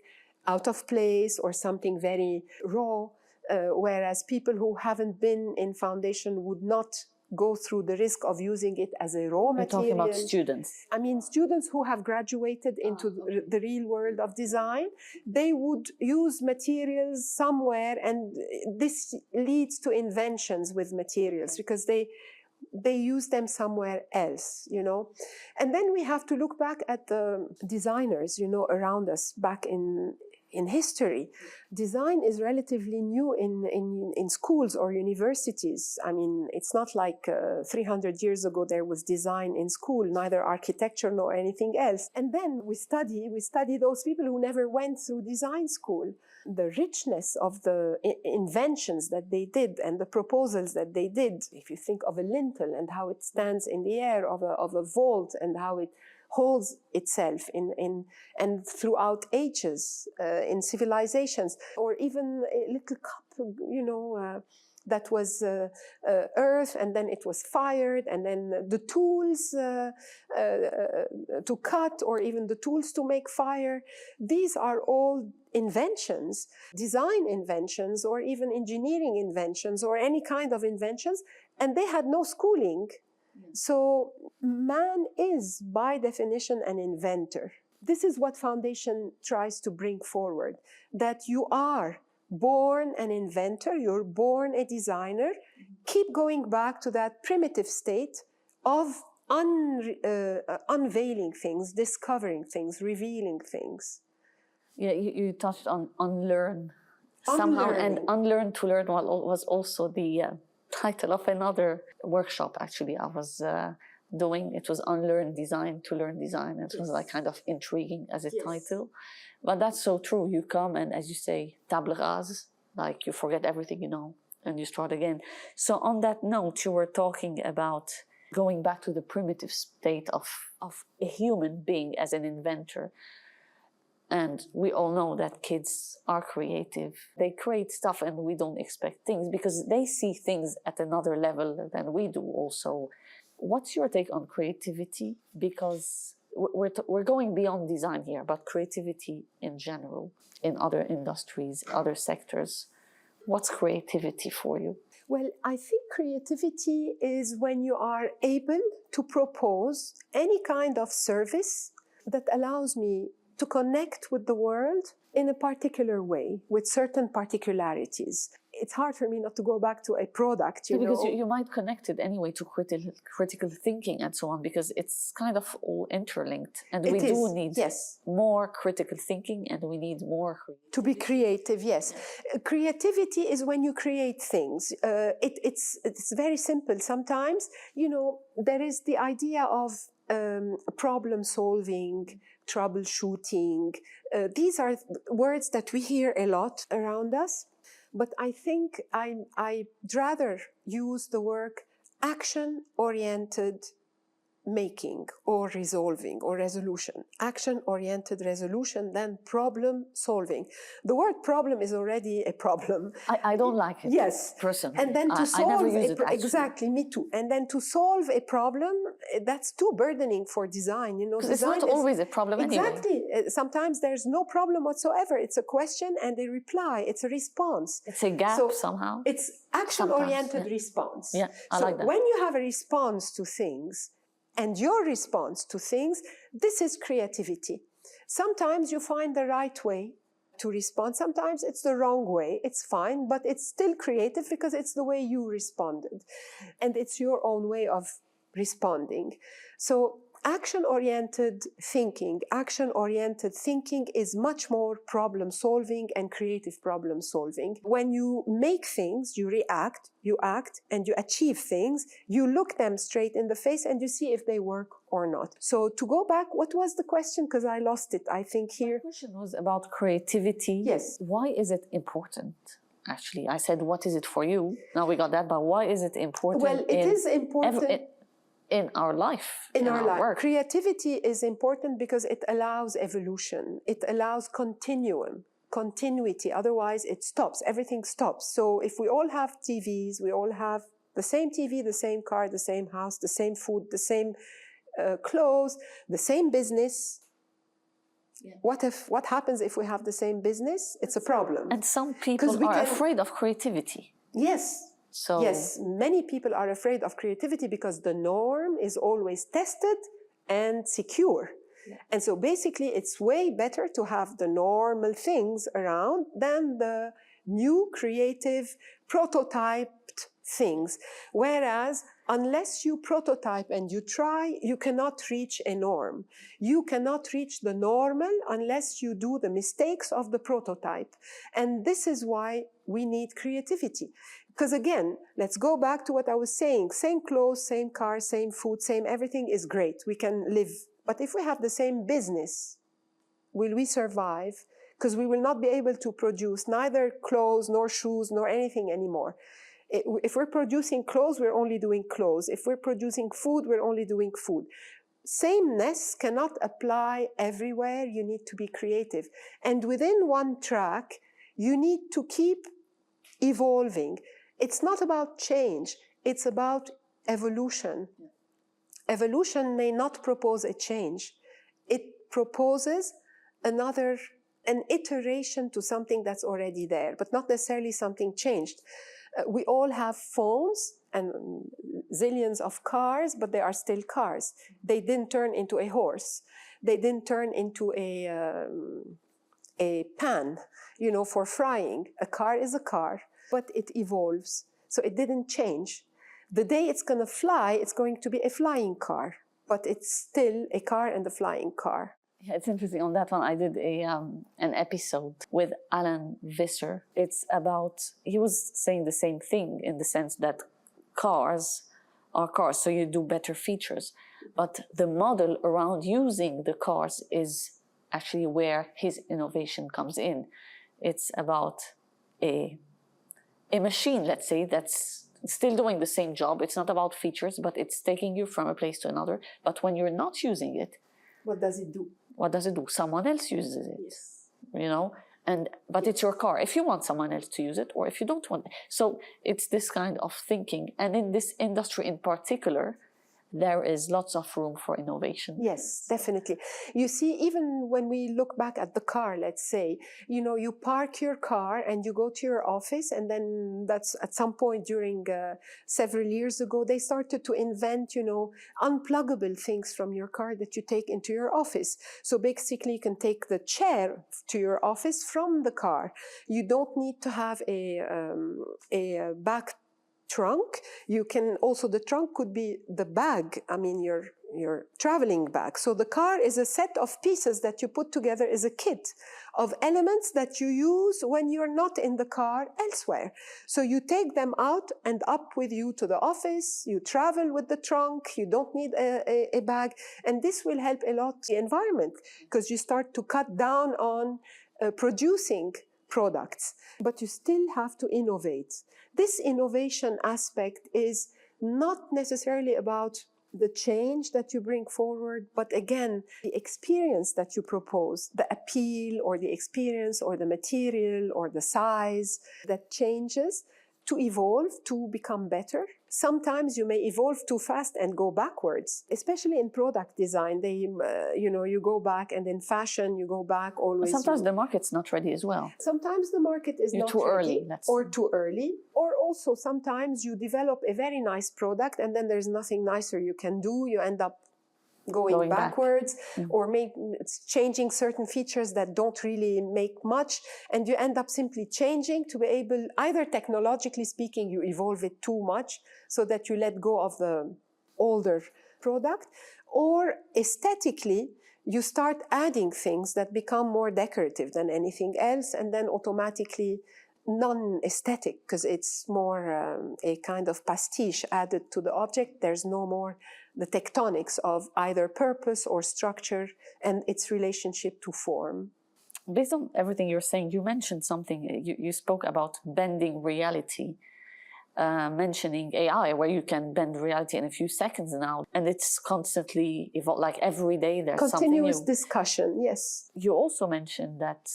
out of place or something very raw. Whereas people who haven't been in foundation would not go through the risk of using it as a raw material. We're talking about students. I mean, students who have graduated into the real world of design, they would use materials somewhere, and this leads to inventions with materials because they use them somewhere else, And then we have to look back at the designers, around us back in history. Design is relatively new in schools or universities. I mean, it's not like 300 years ago there was design in school, neither architecture nor anything else. And then we study those people who never went through design school. The richness of the inventions that they did and the proposals that they did. If you think of a lintel and how it stands in the air, of a vault and how it holds itself and throughout ages in civilizations, or even a little cup, that was earth, and then it was fired, and then the tools to cut, or even the tools to make fire. These are all inventions, design inventions, or even engineering inventions, or any kind of inventions, and they had no schooling. So man is, by definition, an inventor. This is what foundation tries to bring forward, that you are born an inventor, you're born a designer. Keep going back to that primitive state of unveiling things, discovering things, revealing things. Yeah, you touched on unlearn somehow, and unlearn to learn was also the title of another workshop actually I was doing. It was Unlearn Design to Learn Design. It was like kind of intriguing as a title, but that's so true. You come and, as you say, table rase, like you forget everything you know and you start again. So on that note, you were talking about going back to the primitive state of a human being as an inventor. And we all know that kids are creative. They create stuff and we don't expect things because they see things at another level than we do also. What's your take on creativity? Because we're going beyond design here, but creativity in general, in other industries, other sectors. What's creativity for you? Well, I think creativity is when you are able to propose any kind of service that allows me to connect with the world in a particular way, with certain particularities. It's hard for me not to go back to a product, because you might connect it anyway to critical thinking and so on, because it's kind of all interlinked. And we do need more critical thinking, and we need more to be creative, yes. Creativity is when you create things. It's very simple. Sometimes, there is the idea of problem solving, troubleshooting. These are words that we hear a lot around us. But I think I'd rather use the word action-oriented making or resolving or resolution, action-oriented resolution, then problem solving. The word problem is already a problem. I don't like it. Yes. Personally. And then to I solve never use it, actually. exactly, me too. And then to solve a problem, that's too burdening for design. You know, because it's not always a problem anyway. Exactly. Sometimes there's no problem whatsoever. It's a question and a reply. It's a response. It's a gap somehow. It's action-oriented response. Yeah, I like that. When you have a response to things, and your response to things, this is creativity. Sometimes you find the right way to respond. Sometimes it's the wrong way. It's fine, but it's still creative because it's the way you responded. And it's your own way of responding. So action-oriented thinking is much more problem-solving and creative problem-solving. When you make things, you react, you act, and you achieve things, you look them straight in the face and you see if they work or not. So to go back, what was the question? Because I lost it, I think, here. The question was about creativity. Yes. Why is it important? Actually, I said, what is it for you? Now we got that, but why is it important? Well, it is important. In our life, in our life. Work. Creativity is important because it allows evolution. It allows continuity. Otherwise, it stops. Everything stops. So if we all have TVs, we all have the same TV, the same car, the same house, the same food, the same clothes, the same business. Yeah. What happens if we have the same business? It's a problem. And some people are afraid of creativity. Yes. So, yes, many people are afraid of creativity because the norm is always tested and secure. Yeah. And so basically it's way better to have the normal things around than the new creative prototyped things. Whereas unless you prototype and you try, you cannot reach a norm. You cannot reach the normal unless you do the mistakes of the prototype. And this is why we need creativity. Because again, let's go back to what I was saying. Same clothes, same car, same food, same everything is great. We can live. But if we have the same business, will we survive? Because we will not be able to produce neither clothes, nor shoes, nor anything anymore. If we're producing clothes, we're only doing clothes. If we're producing food, we're only doing food. Sameness cannot apply everywhere. You need to be creative. And within one track, you need to keep evolving. It's not about change. It's about evolution. Yeah. Evolution may not propose a change. It proposes an iteration to something that's already there, but not necessarily something changed. We all have phones and zillions of cars, but they are still cars. They didn't turn into a horse. They didn't turn into a pan, you know, for frying. A car is a car, but it evolves. So it didn't change. The day it's going to fly, it's going to be a flying car, but it's still a car and a flying car. Yeah, it's interesting. On that one, I did an episode with Alan Visser. It's about, he was saying the same thing in the sense that cars are cars, so you do better features. But the model around using the cars is actually where his innovation comes in. It's about a machine, let's say, that's still doing the same job. It's not about features, but it's taking you from a place to another. But when you're not using it, what does it do? What does it do? Someone else uses it. Yes. You know, but it's your car. If you want someone else to use it, or if you don't want it. So it's this kind of thinking. And in this industry in particular, there is lots of room for innovation. Yes, definitely. You see, even when we look back at the car, let's say, you know, you park your car and you go to your office, and then that's at some point during several years ago, they started to invent, you know, unpluggable things from your car that you take into your office. So basically, you can take the chair to your office from the car. You don't need to have a back trunk. You can also, the trunk could be the bag, I mean your traveling bag. So the car is a set of pieces that you put together as a kit of elements that you use when you're not in the car elsewhere. So you take them out and up with you to the office, you travel with the trunk, you don't need a bag, and this will help a lot the environment because you start to cut down on producing products, but you still have to innovate. This innovation aspect is not necessarily about the change that you bring forward, but again, the experience that you propose, the appeal or the experience or the material or the size that changes to evolve, to become better. Sometimes you may evolve too fast and go backwards, especially in product design. You go back, and in fashion, you go back always. Sometimes the market's not ready as well. Sometimes the market is not too ready, early, or too early, or also sometimes you develop a very nice product and then there's nothing nicer you can do. You end up going backwards or changing certain features that don't really make much, and you end up simply changing to be able, either technologically speaking, you evolve it too much so that you let go of the older product, or aesthetically you start adding things that become more decorative than anything else, and then automatically non-aesthetic, because it's more a kind of pastiche added to the object. There's no more the tectonics of either purpose or structure and its relationship to form. Based on everything you're saying, you mentioned something, you spoke about bending reality, mentioning AI, where you can bend reality in a few seconds now, and it's constantly evolving, like every day there's continuous something new. Discussion, yes. You also mentioned that,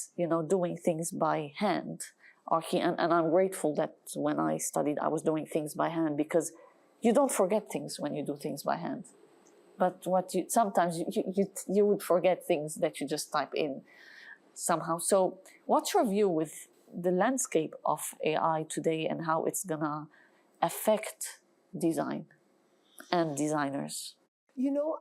doing things by hand are key, and I'm grateful that when I studied, I was doing things by hand, because you don't forget things when you do things by hand. But sometimes you would forget things that you just type in somehow. So what's your view with the landscape of AI today and how it's gonna affect design and designers?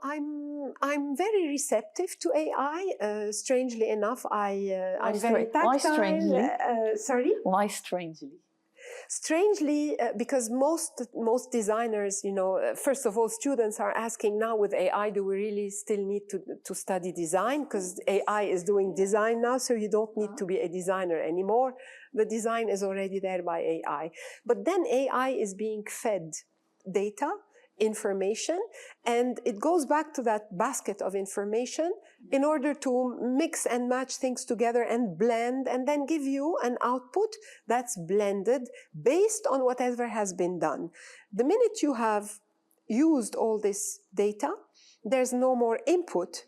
I'm very receptive to AI. Strangely enough, I'm very tactile. Why strangely? Sorry? Why strangely? Strangely, because most designers, first of all, students are asking now with AI, do we really still need to study design? Because AI is doing design now, so you don't need to be a designer anymore. The design is already there by AI. But then AI is being fed data, information, and it goes back to that basket of information in order to mix and match things together and blend, and then give you an output that's blended based on whatever has been done. The minute you have used all this data, there's no more input,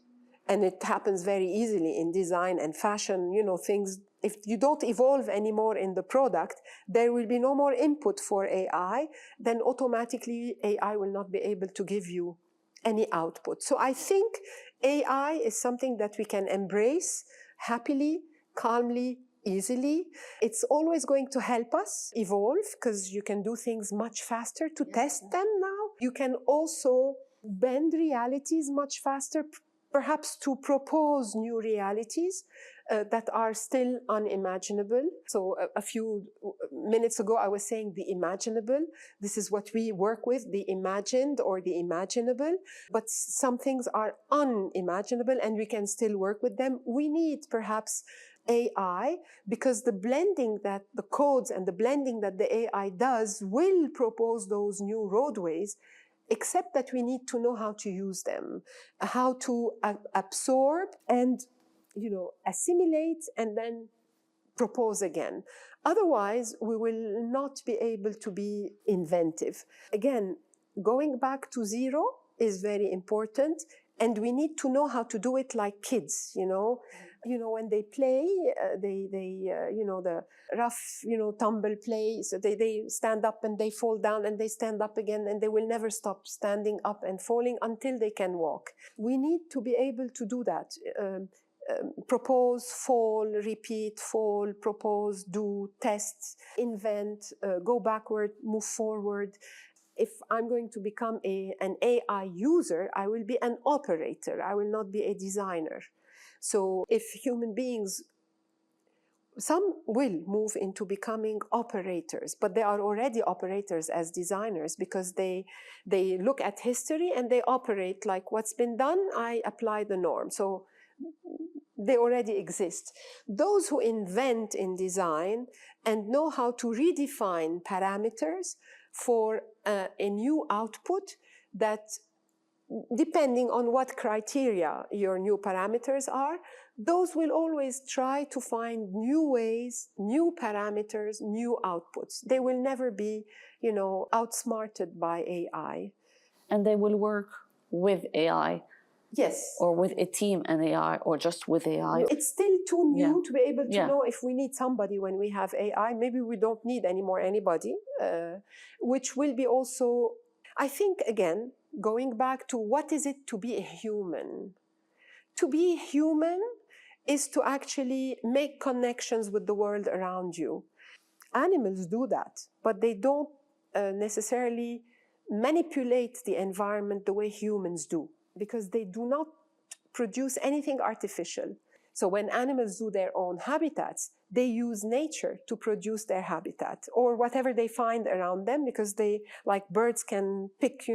and it happens very easily in design and fashion, things. If you don't evolve anymore in the product, there will be no more input for AI, then automatically AI will not be able to give you any output. So I think AI is something that we can embrace happily, calmly, easily. It's always going to help us evolve, because you can do things much faster to test them now. You can also bend realities much faster, perhaps to propose new realities that are still unimaginable. So a few minutes ago, I was saying the imaginable. This is what we work with, the imagined or the imaginable. But some things are unimaginable and we can still work with them. We need perhaps AI, because the blending that the codes and the blending that the AI does will propose those new roadways, except that we need to know how to use them, how to absorb and, assimilate and then propose again. Otherwise, we will not be able to be inventive. Again, going back to zero is very important. And we need to know how to do it like kids, when they play, the rough, tumble play. So they stand up and they fall down and they stand up again, and they will never stop standing up and falling until they can walk. We need to be able to do that. Propose, fall, repeat, fall, propose, do, test, invent, go backward, move forward. If I'm going to become an AI user, I will be an operator. I will not be a designer. So if human beings, some will move into becoming operators, but they are already operators as designers, because they look at history and they operate like what's been done, I apply the norm. So they already exist. Those who invent in design and know how to redefine parameters for a new output that, depending on what criteria your new parameters are, those will always try to find new ways, new parameters, new outputs. They will never be, outsmarted by AI. And they will work with AI Yes. or with a team and AI or just with AI. It's still too new Yeah. to be able to Yeah. know if we need somebody when we have AI. Maybe we don't need anymore anybody, which will be also, I think, again, going back to what is it to be a human? To be human is to actually make connections with the world around you. Animals do that, but they don't necessarily manipulate the environment the way humans do, because they do not produce anything artificial. So when animals do their own habitats, they use nature to produce their habitat or whatever they find around them, because they, like birds, can pick,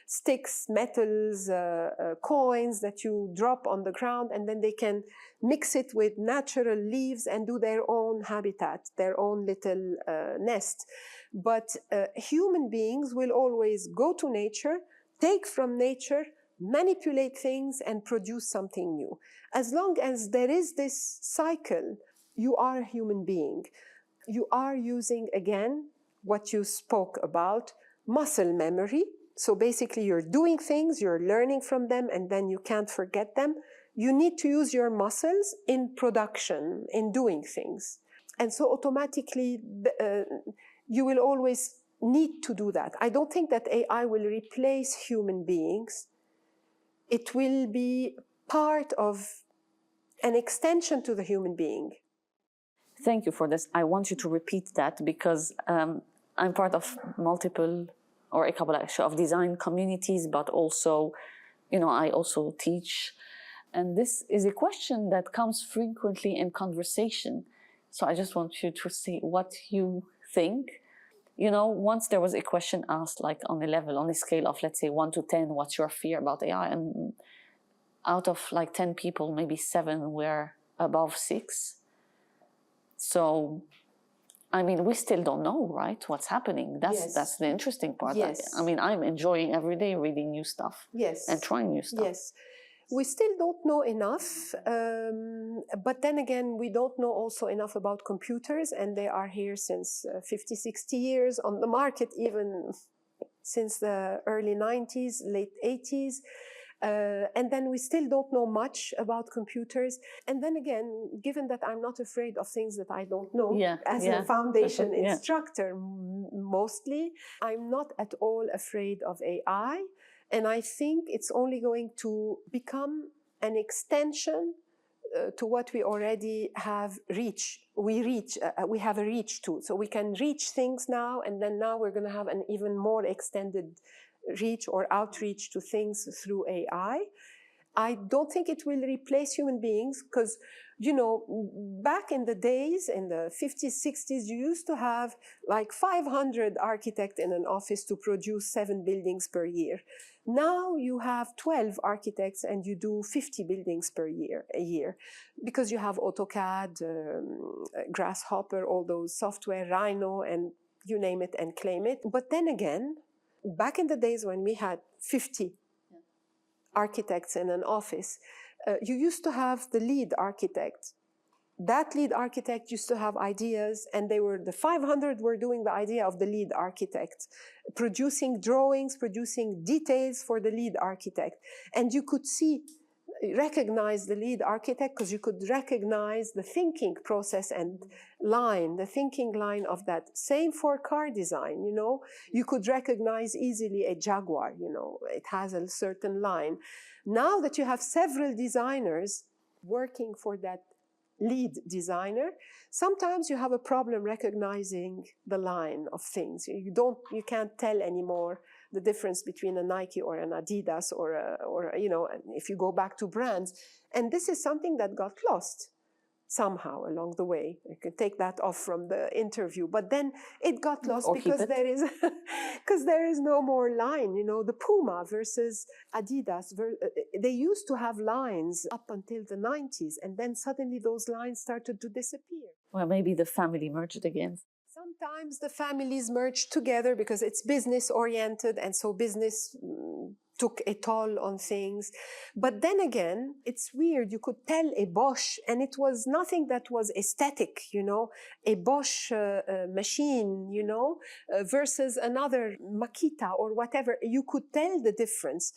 sticks, metals, coins that you drop on the ground, and then they can mix it with natural leaves and do their own habitat, their own little nest. But human beings will always go to nature, take from nature, manipulate things and produce something new. As long as there is this cycle, you are a human being. You are using, again, what you spoke about, muscle memory. So basically you're doing things, you're learning from them, and then you can't forget them. You need to use your muscles in production, in doing things. And so automatically you will always need to do that. I don't think that AI will replace human beings. It will be part of an extension to the human being. Thank you for this. I want you to repeat that because I'm part of multiple or a couple actually of design communities, but also, I also teach. And this is a question that comes frequently in conversation. So I just want you to see what you think. Once there was a question asked, like on a scale of, let's say, 1 to 10, what's your fear about AI? And out of like 10 people, maybe 7 were above 6. So, I mean, we still don't know, right? What's happening. That's the interesting part. Yes. I mean, I'm enjoying every day reading new stuff. Yes. And trying new stuff. Yes. We still don't know enough, but then again, we don't know also enough about computers, and they are here since 50, 60 years on the market, even since the early 90s, late 80s. And then we still don't know much about computers. And then again, given that I'm not afraid of things that I don't know, as a foundation instructor mostly, I'm not at all afraid of AI. And I think it's only going to become an extension to what we already have reached. We have a reach to. So we can reach things now, and then now we're going to have an even more extended reach or outreach to things through AI. I don't think it will replace human beings because, back in the days, in the 50s, 60s, you used to have like 500 architects in an office to produce 7 buildings per year. Now you have 12 architects and you do 50 buildings per year, because you have AutoCAD, Grasshopper, all those software, Rhino, and you name it and claim it. But then again, back in the days when we had 50 architects in an office, you used to have the lead architect. That lead architect used to have ideas, and the 500 were doing the idea of the lead architect, producing drawings, producing details for the lead architect. And you could recognize the lead architect because you could recognize the thinking process and the thinking line of that. Same for car design, you could recognize easily a Jaguar, it has a certain line. Now that you have several designers working for that lead designer, sometimes you have a problem recognizing the line of things. You can't tell anymore the difference between a Nike or an Adidas or if you go back to brands. And this is something that got lost somehow along the way. You can take that off from the interview, but then it got lost because there is no more line. The Puma versus Adidas, they used to have lines up until the 90s, and then suddenly those lines started to disappear. Well, maybe the family merged again. Sometimes the families merge together because it's business oriented, and so business took a toll on things. But then again, it's weird. You could tell a Bosch, and it was nothing that was aesthetic, a Bosch machine, versus another Makita or whatever. You could tell the difference.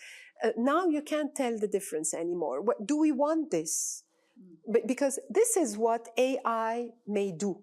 Now you can't tell the difference anymore. Do we want this? Because this is what AI may do.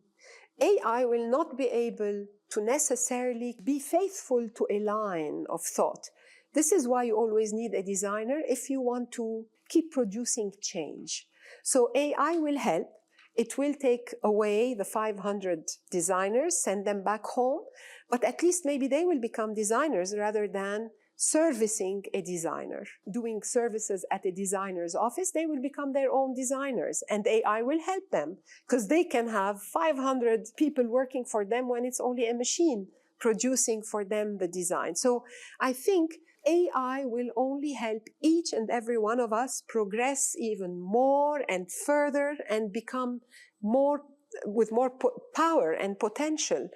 AI will not be able to necessarily be faithful to a line of thought. This is why you always need a designer if you want to keep producing change. So AI will help. It will take away the 500 designers, send them back home, but at least maybe they will become designers rather than servicing a designer. Doing services at a designer's office, they will become their own designers, and AI will help them because they can have 500 people working for them when it's only a machine producing for them the design. So I think AI will only help each and every one of us progress even more and further and become more with more power and potential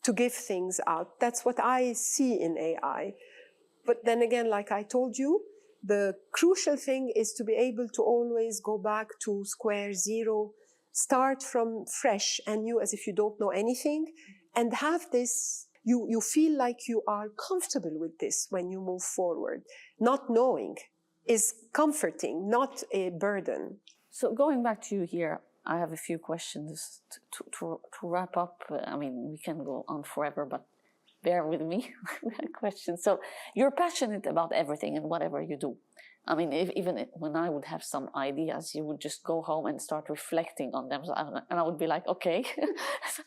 to give things out. That's what I see in AI. But then again, like I told you, the crucial thing is to be able to always go back to square zero, start from fresh and new as if you don't know anything, and have this, you feel like you are comfortable with this when you move forward. Not knowing is comforting, not a burden. So going back to you here, I have a few questions to wrap up. I mean, we can go on forever, but bear with me with questions. So you're passionate about everything and whatever you do. I mean, even when I would have some ideas, you would just go home and start reflecting on them. And I would be like, okay.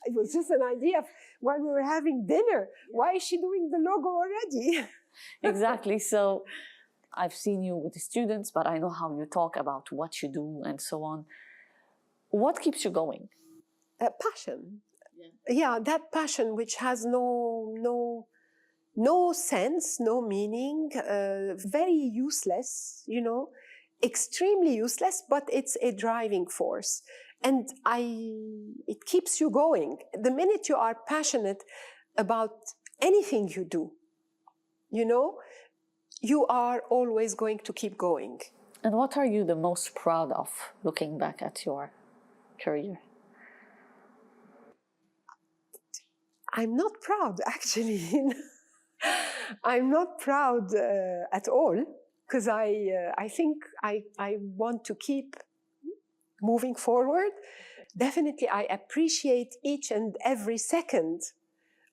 It was just an idea when we were having dinner. Why is she doing the logo already? Exactly. So I've seen you with the students, but I know how you talk about what you do and so on. What keeps you going? Passion. Yeah, that passion which has no sense, no meaning, very useless, extremely useless, but it's a driving force. And it keeps you going. The minute you are passionate about anything you do, you are always going to keep going. And what are you the most proud of looking back at your career? I'm not proud, actually. I'm not proud at all, because I think I want to keep moving forward. Definitely, I appreciate each and every second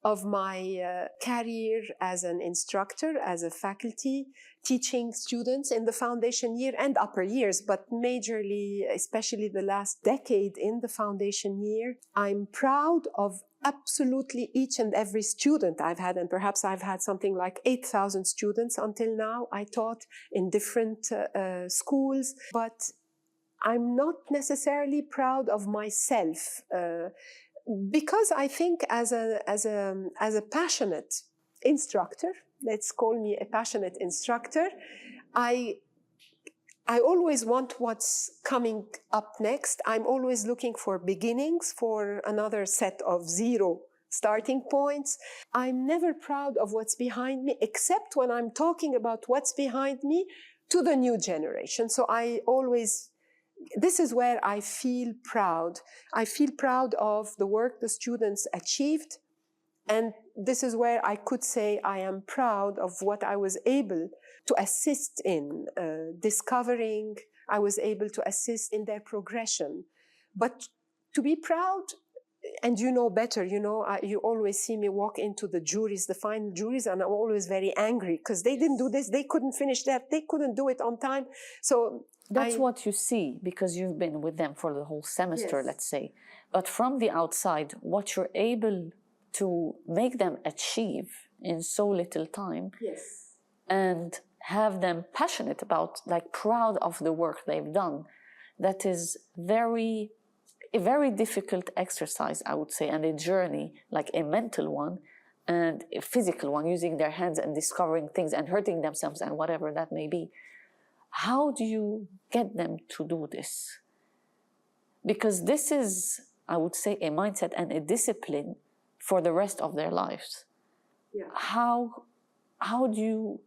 of my career as an instructor, as a faculty, teaching students in the foundation year and upper years, but majorly, especially the last decade in the foundation year. I'm proud of absolutely each and every student I've had, and perhaps I've had something like 8,000 students until now. I taught in different schools, but I'm not necessarily proud of myself, because I think as a passionate instructor, let's call me a passionate instructor, I always want what's coming up next. I'm always looking for beginnings, for another set of zero starting points. I'm never proud of what's behind me, except when I'm talking about what's behind me to the new generation. So this is where I feel proud. I feel proud of the work the students achieved. And this is where I could say I am proud of what I was able to assist in discovering. I was able to assist in their progression. But to be proud, and you know better, you always see me walk into the juries, the final juries, and I'm always very angry because they didn't do this, they couldn't finish that, they couldn't do it on time. So that's what you see because you've been with them for the whole semester, yes. Let's say. But from the outside, what you're able to make them achieve in so little time, yes, and have them passionate about, like proud of the work they've done, that is a very difficult exercise, I would say, and a journey, like a mental one and a physical one, using their hands and discovering things and hurting themselves and whatever that may be. How do you get them to do this? Because this is, I would say, a mindset and a discipline for the rest of their lives. Yeah. How do you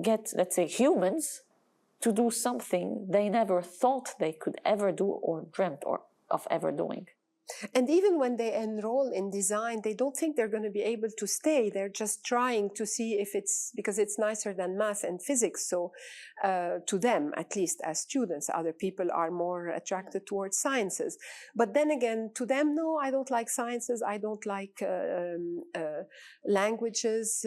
get, let's say, humans to do something they never thought they could ever do or dreamt of ever doing. And even when they enroll in design, they don't think they're going to be able to stay. They're just trying to see if it's, because it's nicer than math and physics. So to them, at least as students, other people are more attracted towards sciences. But then again, to them, no, I don't like sciences. I don't like languages,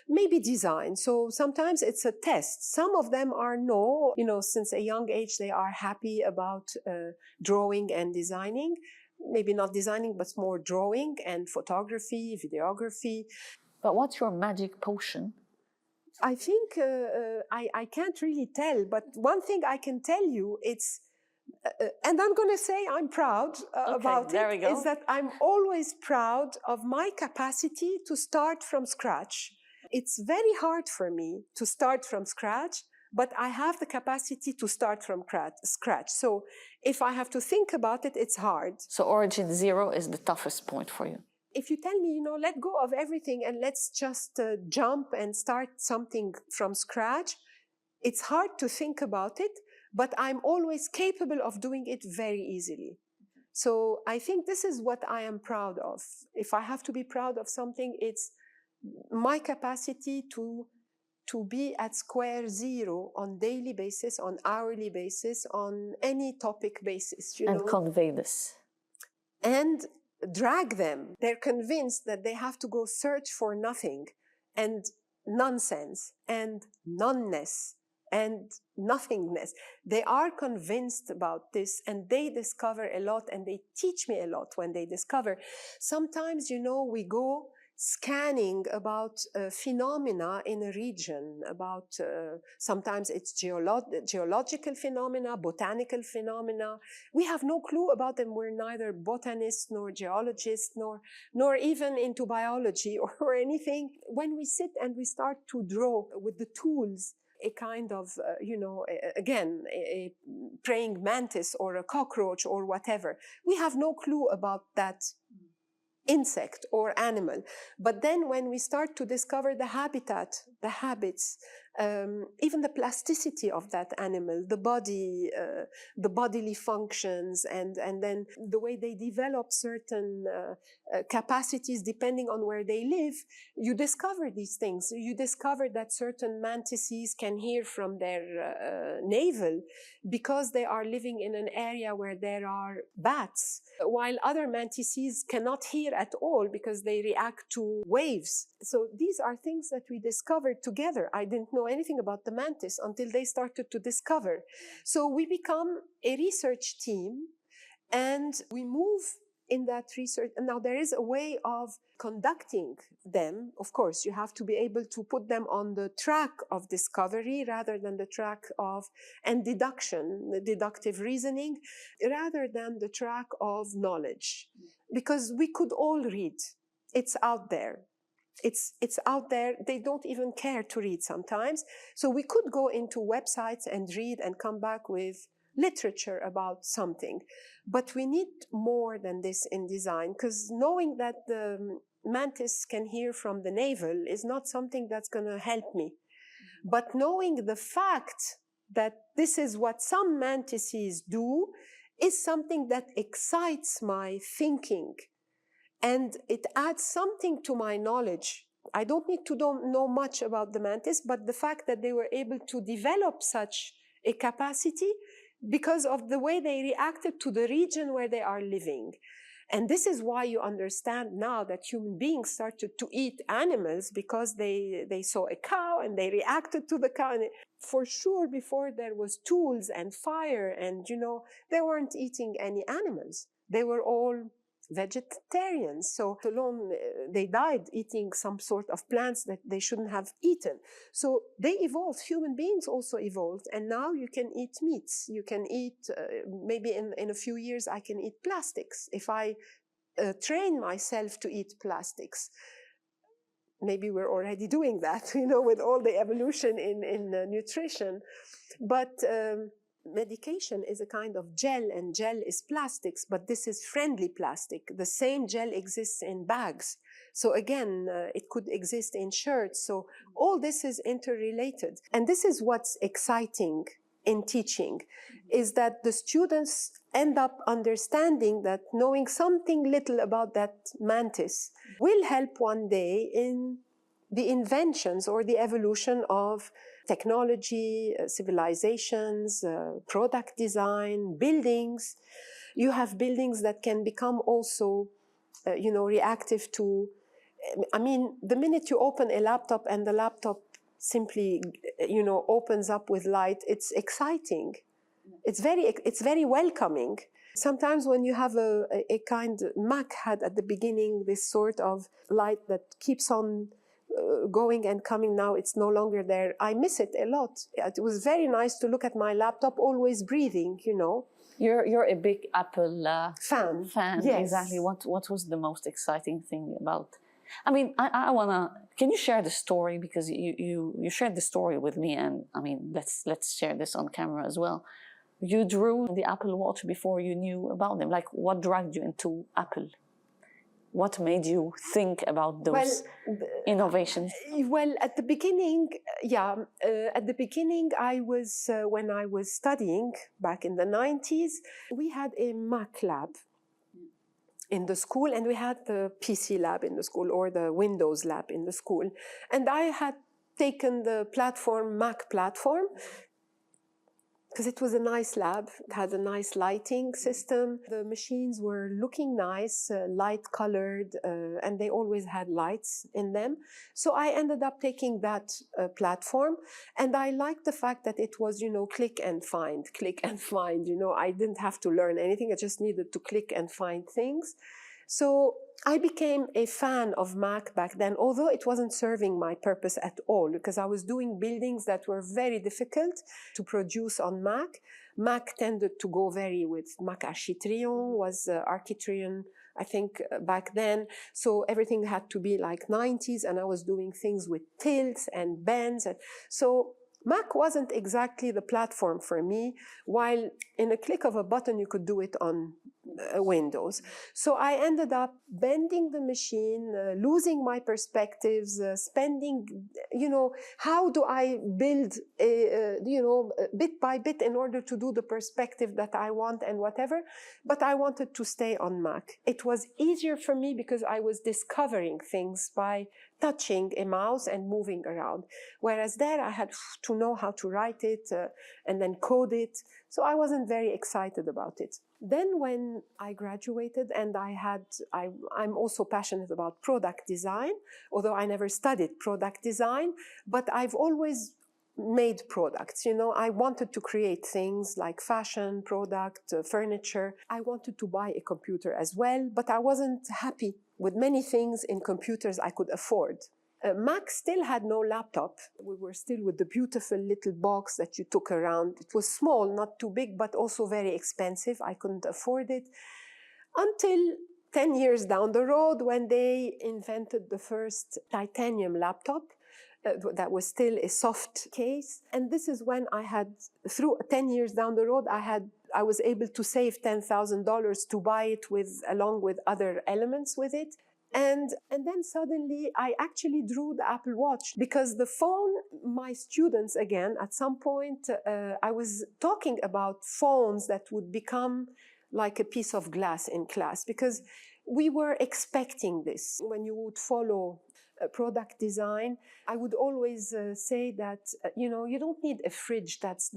maybe design. So sometimes it's a test. Some of them are no, since a young age, they are happy about drawing and designing. Maybe not designing, but more drawing and photography, videography. But what's your magic potion? I think I can't really tell, but one thing I can tell you, it's, and I'm going to say I'm proud about it, is that I'm always proud of my capacity to start from scratch. It's very hard for me to start from scratch, but I have the capacity to start from scratch. So if I have to think about it, it's hard. So origin zero is the toughest point for you. If you tell me, let go of everything and let's just jump and start something from scratch, it's hard to think about it, but I'm always capable of doing it very easily. So I think this is what I am proud of. If I have to be proud of something, it's my capacity to be at square zero on daily basis, on hourly basis, on any topic basis. And convey this. And drag them. They're convinced that they have to go search for nothing and nonsense and nonness and nothingness. They are convinced about this and they discover a lot and they teach me a lot when they discover. Sometimes, we go scanning about phenomena in a region, about sometimes it's geological phenomena, botanical phenomena. We have no clue about them. We're neither botanists nor geologists nor even into biology or anything. When we sit and we start to draw with the tools, a kind of, again, a praying mantis or a cockroach or whatever, we have no clue about that insect or animal. But then when we start to discover the habitat, the habits, even the plasticity of that animal, the body, the bodily functions, and then the way they develop certain capacities depending on where they live, you discover these things. You discover that certain mantises can hear from their navel because they are living in an area where there are bats, while other mantises cannot hear at all because they react to waves. So these are things that we discovered together. I didn't know anything about the mantis until they started to discover. So we become a research team and we move in that research. And now there is a way of conducting them. Of course, you have to be able to put them on the track of discovery rather than the track of, and deduction, deductive reasoning, rather than the track of knowledge. Because we could all read. It's out there. It's out there. They don't even care to read sometimes. So we could go into websites and read and come back with literature about something. But we need more than this in design, because knowing that the mantis can hear from the navel is not something that's going to help me. But knowing the fact that this is what some mantises do is something that excites my thinking. And it adds something to my knowledge. I don't need to know much about the mantis, but the fact that they were able to develop such a capacity because of the way they reacted to the region where they are living. And this is why you understand now that human beings started to eat animals, because they saw a cow and they reacted to the cow. And for sure, before there was tools and fire and, they weren't eating any animals. They were all vegetarians. So alone, they died eating some sort of plants that they shouldn't have eaten. So they evolved. Human beings also evolved. And now you can eat meats. You can eat, maybe in a few years, I can eat plastics. If I train myself to eat plastics, maybe we're already doing that, with all the evolution in nutrition. But medication is a kind of gel, and gel is plastics, but this is friendly plastic. The same gel exists in bags. So again, it could exist in shirts. So all this is interrelated. And this is what's exciting in teaching, is that the students end up understanding that knowing something little about that mantis will help one day in the inventions or the evolution of technology, civilizations, product design, buildings. You have buildings that can become also, reactive to, I mean, the minute you open a laptop and the laptop simply, opens up with light, it's exciting. It's very welcoming. Sometimes when you have a kind, Mac had at the beginning this sort of light that keeps on going and coming. Now it's no longer there. I miss it a lot. It was very nice to look at my laptop always breathing, You're a big Apple Fan. Yes. Exactly. What was the most exciting thing about? I mean, I wanna. Can you share the story, because you shared the story with me, and I mean, let's share this on camera as well. You drew the Apple Watch before you knew about them. Like, what dragged you into Apple? What made you think about those innovations? Well, at the beginning, I was, when I was studying back in the 90s, we had a Mac lab in the school, and we had the PC lab in the school, or the Windows lab in the school. And I had taken the Mac platform, because it was a nice lab. It had a nice lighting system. The machines were looking nice, light-colored, and they always had lights in them. So I ended up taking that platform, and I liked the fact that it was, click and find. I didn't have to learn anything. I just needed to click and find things. So I became a fan of Mac back then, although it wasn't serving my purpose at all, because I was doing buildings that were very difficult to produce on Mac. Mac tended to go very with Mac Architrion, was Architrion, I think, back then. So everything had to be like 90s, and I was doing things with tilts and bends. And so Mac wasn't exactly the platform for me, while in a click of a button you could do it on Windows. So I ended up bending the machine, losing my perspectives, spending, how do I build, bit by bit in order to do the perspective that I want and whatever. But I wanted to stay on Mac. It was easier for me because I was discovering things by touching a mouse and moving around. Whereas there I had to know how to write it and then code it. So I wasn't very excited about it. Then when I graduated, and I'm also passionate about product design, although I never studied product design, but I've always made products. I wanted to create things like fashion, product, furniture. I wanted to buy a computer as well, but I wasn't happy with many things in computers I could afford. Mac still had no laptop. We were still with the beautiful little box that you took around. It was small, not too big, but also very expensive. I couldn't afford it. Until 10 years down the road, when they invented the first titanium laptop, that was still a soft case. And this is when through 10 years down the road, I was able to save $10,000 to buy it along with other elements with it. And then suddenly I actually drew the Apple Watch, because the phone, my students, again, at some point, I was talking about phones that would become like a piece of glass in class, because we were expecting this. When you would follow product design, I would always say that, you don't need a fridge that's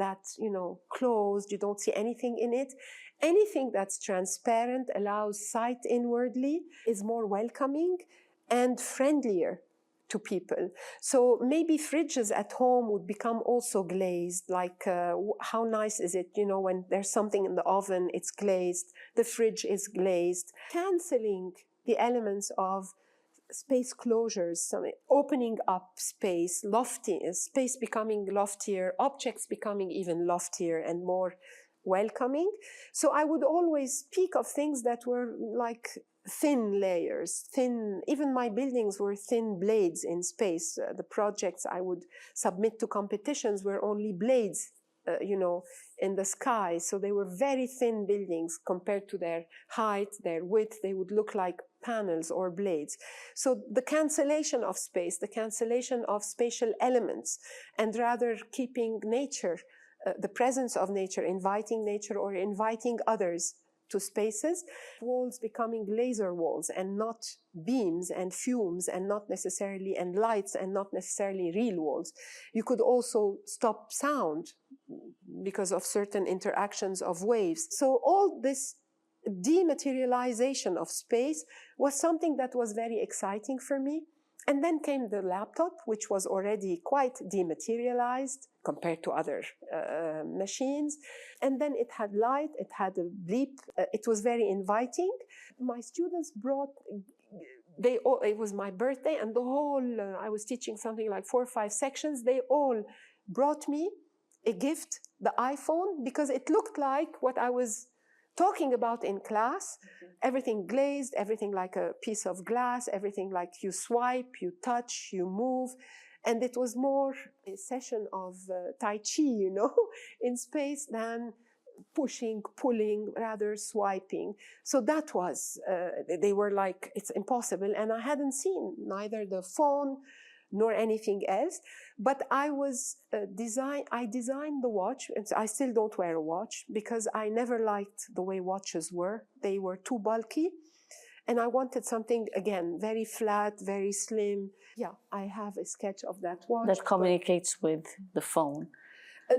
closed, you don't see anything in it. Anything that's transparent, allows sight inwardly, is more welcoming and friendlier to people. So maybe fridges at home would become also glazed, like how nice is it, when there's something in the oven, it's glazed, the fridge is glazed. Canceling the elements of space closures, opening up space, space becoming loftier, objects becoming even loftier and more welcoming. So I would always speak of things that were like thin layers, even my buildings were thin blades in space. The projects I would submit to competitions were only blades in the sky. So they were very thin buildings compared to their height, their width. They would look like panels or blades. So the cancellation of space, the cancellation of spatial elements, and rather keeping nature, the presence of nature, inviting nature or inviting others to spaces, walls becoming laser walls and not beams and fumes and not necessarily, and lights and not necessarily real walls. You could also stop sound because of certain interactions of waves. So all this dematerialization of space was something that was very exciting for me. And then came the laptop, which was already quite dematerialized compared to other machines. And then it had light, it had a bleep, it was very inviting. My students brought, it was my birthday, and the whole, I was teaching something like 4 or 5 sections, they all brought me a gift, the iPhone, because it looked like what I was talking about in class, everything glazed, everything like a piece of glass, everything like you swipe, you touch, you move. And it was more a session of Tai Chi, in space than pushing, pulling, rather swiping. So that was, they were like, it's impossible. And I hadn't seen neither the phone nor anything else. But I designed the watch, and I still don't wear a watch because I never liked the way watches were. They were too bulky. And I wanted something, again, very flat, very slim. Yeah, I have a sketch of that watch. That communicates with the phone.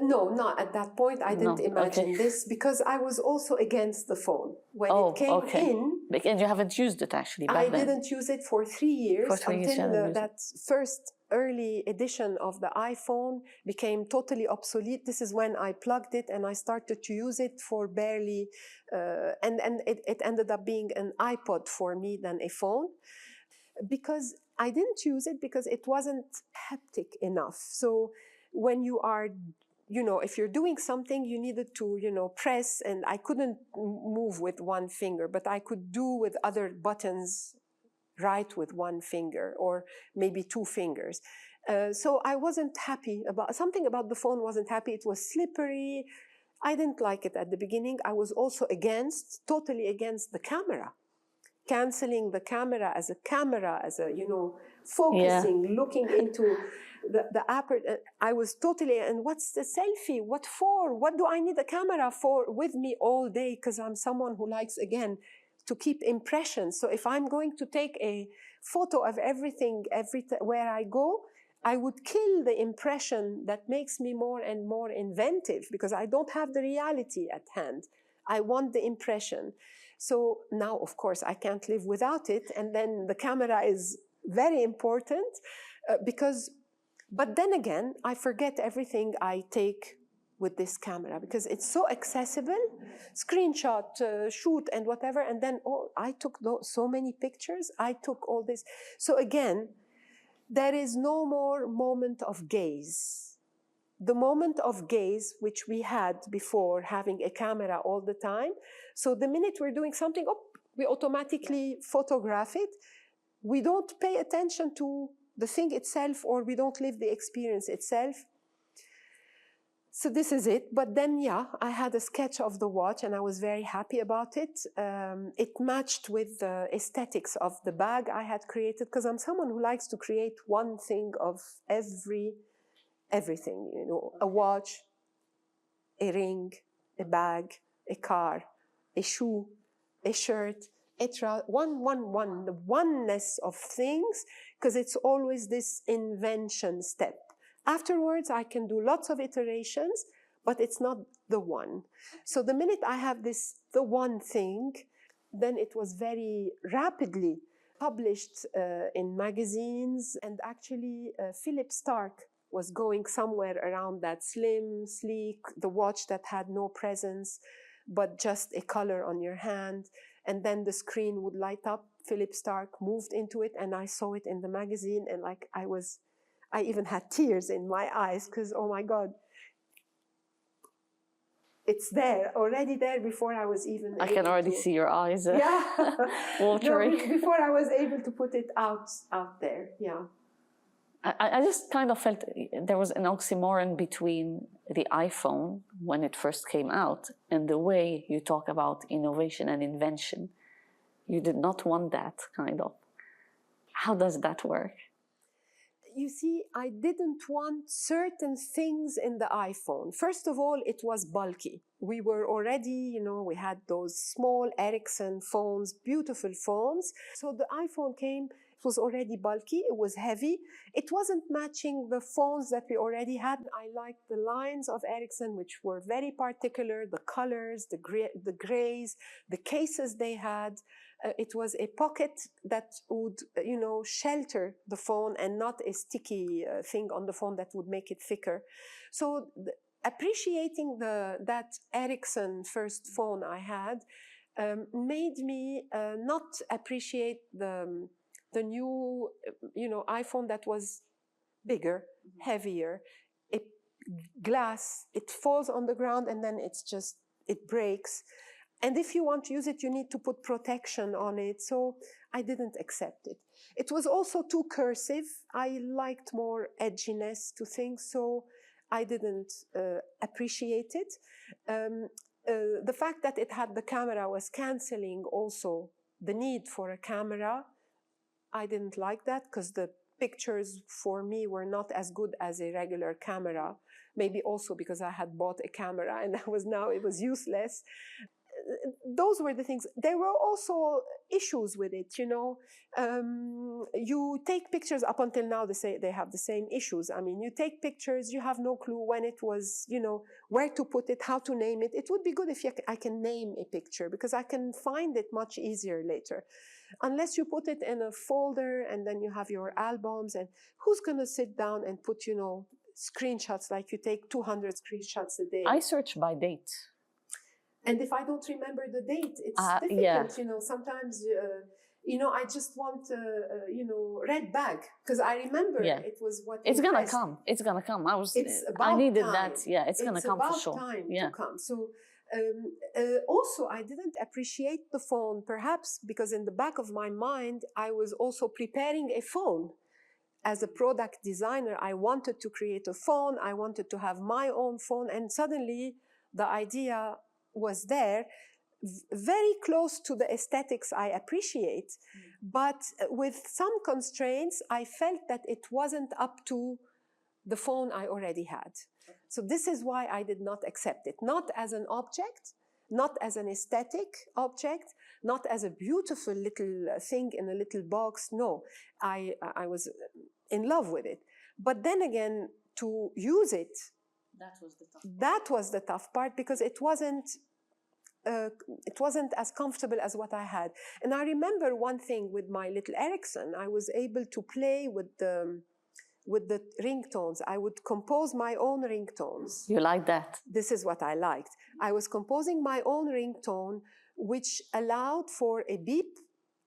No, not at that point. I didn't imagine this because I was also against the phone. When it came in... And you haven't used it actually back I then. didn't use it for 3 years until that first early edition of the iPhone became totally obsolete. This is when I plugged it and I started to use it for barely... and it ended up being an iPod for me than a phone. Because I didn't use it because it wasn't haptic enough. So when you are... if you're doing something, you needed to, press, and I couldn't move with one finger, but I could do with other buttons, write with one finger or maybe 2 fingers. So I wasn't happy about, something about the phone wasn't happy. It was slippery. I didn't like it at the beginning. I was also totally against the camera. Canceling the camera, as a, focusing, looking into the aperture. I was totally, and what's the selfie? What for? What do I need a camera for with me all day? Because I'm someone who likes, again, to keep impressions. So if I'm going to take a photo of everything, where I go, I would kill the impression that makes me more and more inventive because I don't have the reality at hand. I want the impression. So now, of course, I can't live without it. And then the camera is very important but then again, I forget everything I take with this camera because it's so accessible, screenshot, shoot, and whatever. And then I took so many pictures. I took all this. So again, there is no more moment of gaze. The moment of gaze, which we had before having a camera all the time. So the minute we're doing something, we automatically photograph it. We don't pay attention to the thing itself, or we don't live the experience itself. So this is it. But then, I had a sketch of the watch and I was very happy about it. It matched with the aesthetics of the bag I had created because I'm someone who likes to create one thing of everything, a watch, a ring, a bag, a car, a shoe, a shirt, the oneness of things, because it's always this invention step. Afterwards, I can do lots of iterations, but it's not the one. So the minute I have the one thing, then it was very rapidly published in magazines, and actually Philip Stark was going somewhere around that slim, sleek, the watch that had no presence, but just a color on your hand. And then the screen would light up. Philip Stark moved into it, and I saw it in the magazine, and I even had tears in my eyes because, oh my God, it's already there before I was even I can already see your eyes watering. Before I was able to put it out there, I just kind of felt there was an oxymoron between the iPhone when it first came out and the way you talk about innovation and invention. You did not want that, kind of. How does that work? You see, I didn't want certain things in the iPhone. First of all, it was bulky. We were already, we had those small Ericsson phones, beautiful phones. So the iPhone came, it was already bulky, it was heavy. It wasn't matching the phones that we already had. I liked the lines of Ericsson, which were very particular, the colors, the grays, the cases they had. It was a pocket that would, shelter the phone and not a sticky thing on the phone that would make it thicker. So appreciating that Ericsson first phone I had made me not appreciate the new, iPhone that was bigger, heavier, glass. It falls on the ground and then it breaks. And if you want to use it, you need to put protection on it. So I didn't accept it. It was also too cursive. I liked more edginess to things, so I didn't appreciate it. The fact that it had the camera was canceling also the need for a camera. I didn't like that because the pictures for me were not as good as a regular camera. Maybe also because I had bought a camera and it was useless. Those were the things. There were also issues with it, you take pictures. Up until now, they have the same issues. I mean, you take pictures, you have no clue when it was, where to put it, how to name it. It would be good if I can name a picture, because I can find it much easier later. Unless you put it in a folder and then you have your albums, and who's going to sit down and put, screenshots, like you take 200 screenshots a day. I search by date. And if I don't remember the date, it's difficult, yeah. Sometimes, I just want, red bag, because I remember it was what it's going to come. It's going to come. I needed time. That. Yeah, it's going to come for sure. It's about time to come. So also, I didn't appreciate the phone, perhaps because in the back of my mind, I was also preparing a phone. As a product designer, I wanted to create a phone. I wanted to have my own phone. And suddenly the idea was there, very close to the aesthetics I appreciate, but with some constraints. I felt that it wasn't up to the phone I already had. So this is why I did not accept it, not as an object, not as an aesthetic object, not as a beautiful little thing in a little box. No, I was in love with it. But then again, to use it, that was the tough part, because it wasn't as comfortable as what I had. And I remember one thing with my little Ericsson, I was able to play with the ringtones. I would compose my own ringtones. You like that? This is what I liked. I was composing my own ringtone, which allowed for a beep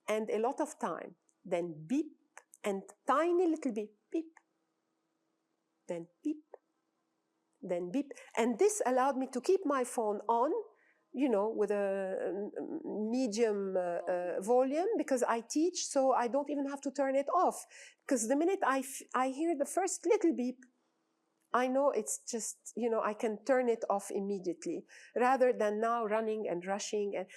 and a lot of time. Then beep and tiny little beep, beep. Then beep. Then beep. And this allowed me to keep my phone on, with a medium volume, because I teach, so I don't even have to turn it off. Because the minute I hear the first little beep, I know it's just, I can turn it off immediately, rather than now running and rushing and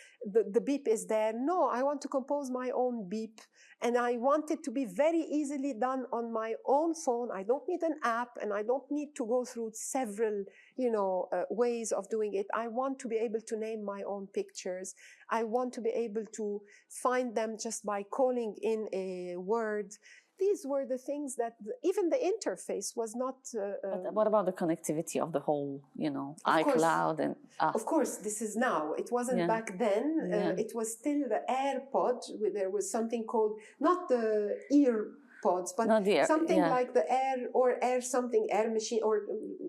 the beep is there. No, I want to compose my own beep, and I want it to be very easily done on my own phone. I don't need an app, and I don't need to go through several, ways of doing it. I want to be able to name my own pictures. I want to be able to find them just by calling in a word. These were the things that even the interface was not. But what about the connectivity of the whole, iCloud and? Of course, this is now. It wasn't back then. It was still the AirPod. There was something called, not the earpods, but something like the air machine, or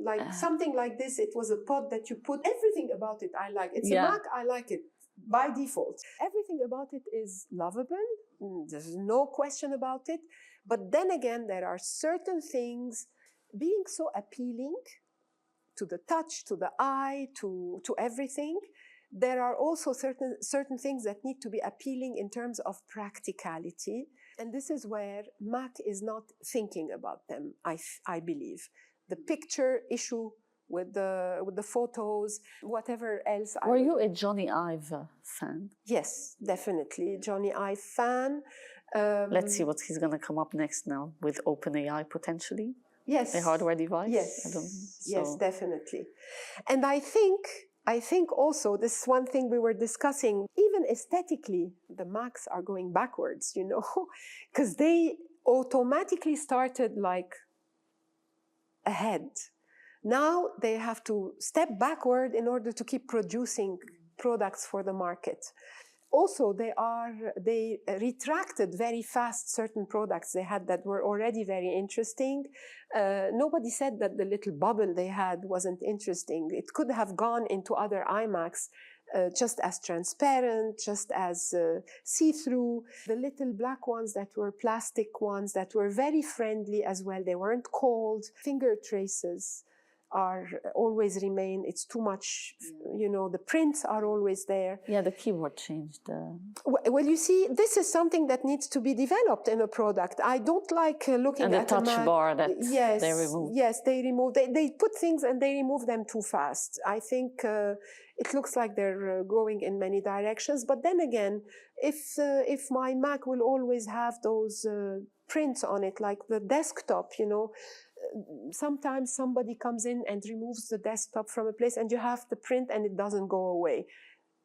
like something like this. It was a pod that you put everything about it. I like it. It's a Mac. I like it by default. Everything about it is lovable. There's no question about it. But then again, there are certain things being so appealing to the touch, to the eye, to everything. There are also certain things that need to be appealing in terms of practicality. And this is where Mac is not thinking about them, I believe. The picture issue with the photos, whatever else. Were you a Johnny Ive fan? Yes, definitely. Johnny Ive fan. Let's see what he's going to come up next now with OpenAI potentially. Yes. A hardware device? Yes. Yes, definitely. And I think also this one thing we were discussing, even aesthetically, the Macs are going backwards, you know, because they automatically started like ahead. Now they have to step backward in order to keep producing products for the market. Also, they retracted very fast certain products they had that were already very interesting. Nobody said that the little bubble they had wasn't interesting. It could have gone into other iMacs just as transparent, just as see-through. The little black ones that were plastic ones that were very friendly as well. They weren't cold. Finger traces are always remain. It's too much, you know, the prints are always there. Yeah, the keyboard changed. Well, you see, this is something that needs to be developed in a product. I don't like looking at the touch bar that they removed. Yes, they remove. They put things and they remove them too fast. I think it looks like they're going in many directions. But then again, if my Mac will always have those prints on it, like the desktop, you know, sometimes somebody comes in and removes the desktop from a place and you have the print and it doesn't go away.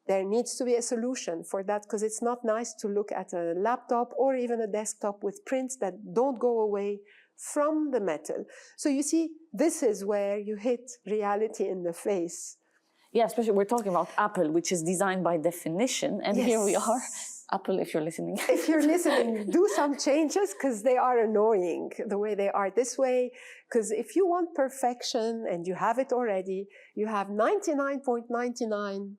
There needs to be a solution for that because it's not nice to look at a laptop or even a desktop with prints that don't go away from the metal. So you see, this is where you hit reality in the face. Yeah, especially we're talking about Apple, which is designed by definition. And here we are. Apple, if you're listening. If you're listening, do some changes because they are annoying the way they are this way. Because if you want perfection and you have it already, you have 99.99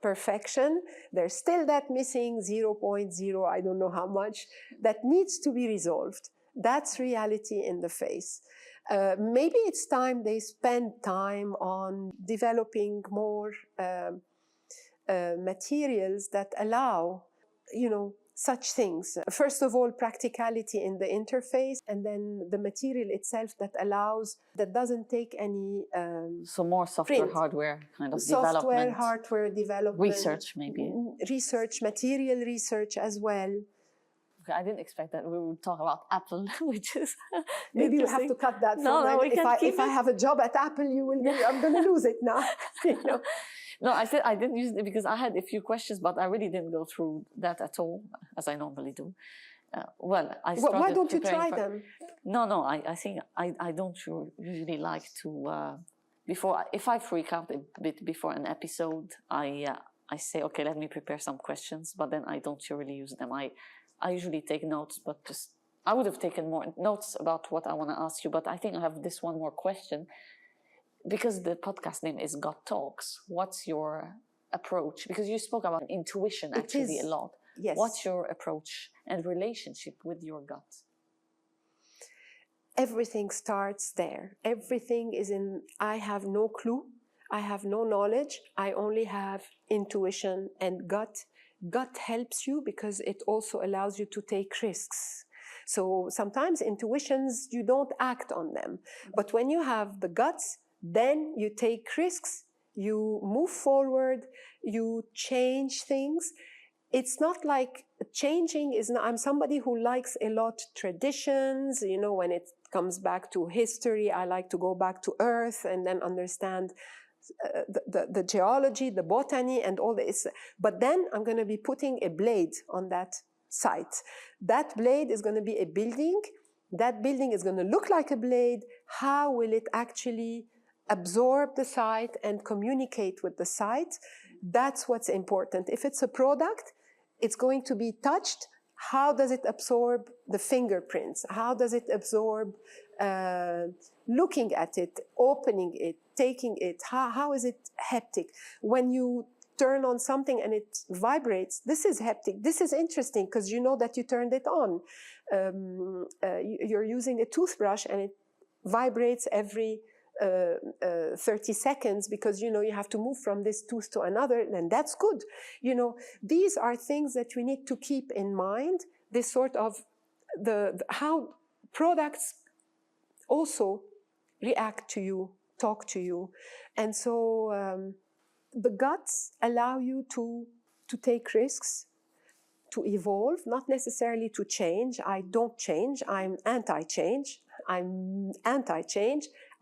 perfection. There's still that missing 0.0, I don't know how much, that needs to be resolved. That's reality in the face. Maybe it's time they spend time on developing more materials that allow, you know, such things. First of all, practicality in the interface, and then the material itself that allows, that doesn't take any so more software, print. Hardware kind of software, development. hardware development. Research, maybe. Research, material research as well. Okay, I didn't expect that we would talk about Apple, which is maybe you have to cut that. No, we can't keep if I have a job at Apple, you will. I'm going to lose it now. You know? No, I said I didn't use it because I had a few questions, but I really didn't go through that at all, as I normally do. I started. Why don't you try them? No, I think I don't usually like to if I freak out a bit before an episode, I say, okay, let me prepare some questions, but then I don't really use them. I usually take notes, but I would have taken more notes about what I want to ask you, but I think I have this one more question. Because the podcast name is Gut Talks, what's your approach? Because you spoke about intuition actually a lot. Yes. What's your approach and relationship with your gut? Everything starts there. Everything is in, I have no clue. I have no knowledge. I only have intuition and gut. Gut helps you because it also allows you to take risks. So sometimes intuitions, you don't act on them. But when you have the guts, then you take risks, you move forward, you change things. It's not like changing is not, I'm somebody who likes a lot traditions, you know, when it comes back to history, I like to go back to earth and then understand the geology, the botany and all this. But then I'm going to be putting a blade on that site. That blade is going to be a building. That building is going to look like a blade. How will it actually absorb the site and communicate with the site? That's what's important. If it's a product, it's going to be touched. How does it absorb the fingerprints? How does it absorb looking at it, opening it, taking it? How is it haptic? When you turn on something and it vibrates, this is haptic. This is interesting because you know that you turned it on. You're using a toothbrush and it vibrates every 30 seconds because, you know, you have to move from this tooth to another, and that's good. You know, these are things that we need to keep in mind this sort of how products also react to you, talk to you. And so the guts allow you to take risks, to evolve, not necessarily to change. I don't change. I'm anti-change.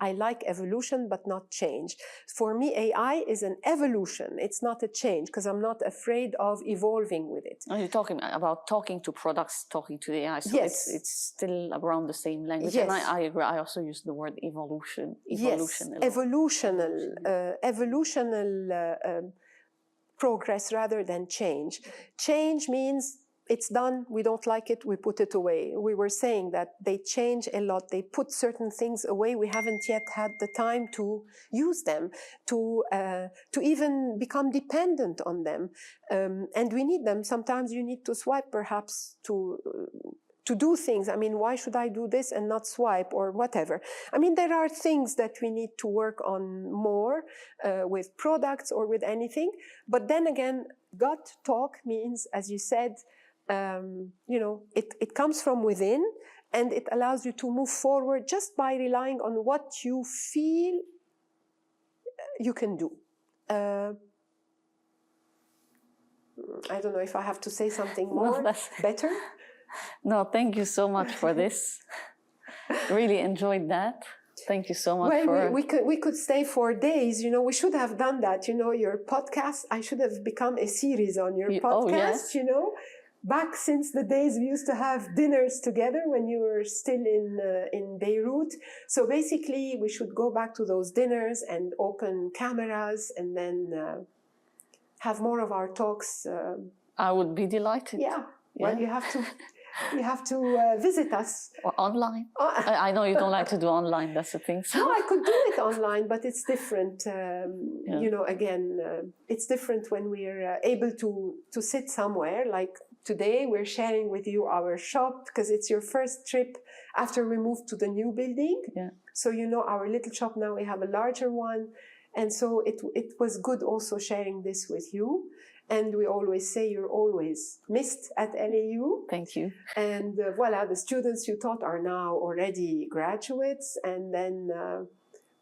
I like evolution, but not change. For me, AI is an evolution. It's not a change, because I'm not afraid of evolving with it. Are you talking about talking to products, talking to the AI? So yes. It's still around the same language. Yes. And I agree. I also use the word evolution. Yes, evolutional progress rather than change. Change means it's done, we don't like it, we put it away. We were saying that they change a lot, they put certain things away, we haven't yet had the time to use them, to even become dependent on them. And we need them. Sometimes you need to swipe perhaps to do things. I mean, why should I do this and not swipe or whatever? I mean, there are things that we need to work on more with products or with anything. But then again, gut talk means, as you said, it comes from within, and it allows you to move forward just by relying on what you feel you can do. I don't know if I have to say something more better. No, thank you so much for this. Really enjoyed that. Thank you so much. Well, we could stay for days. We should have done that. Your podcast, I should have become a series on your podcast, yes. Back since the days we used to have dinners together when you were still in Beirut. So basically, we should go back to those dinners and open cameras and then have more of our talks. I would be delighted. Yeah. Well, you have to visit us. Or online. I know you don't like to do online, that's the thing. So. No, I could do it online, but it's different. It's different when we're able to sit somewhere. Like today, we're sharing with you our shop, because it's your first trip after we moved to the new building. Yeah. So, our little shop now, we have a larger one. And so it was good also sharing this with you. And we always say you're always missed at LAU. Thank you. And voila, the students you taught are now already graduates. And then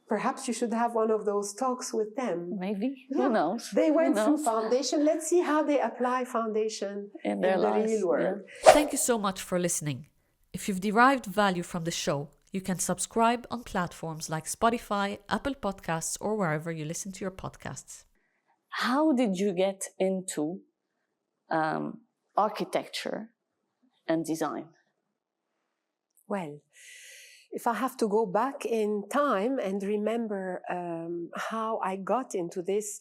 perhaps you should have one of those talks with them. Maybe. Yeah. Who knows? They went through foundation. Let's see how they apply foundation in the real world. Yeah. Thank you so much for listening. If you've derived value from the show, you can subscribe on platforms like Spotify, Apple Podcasts, or wherever you listen to your podcasts. How did you get into architecture and design? Well, if I have to go back in time and remember how I got into this,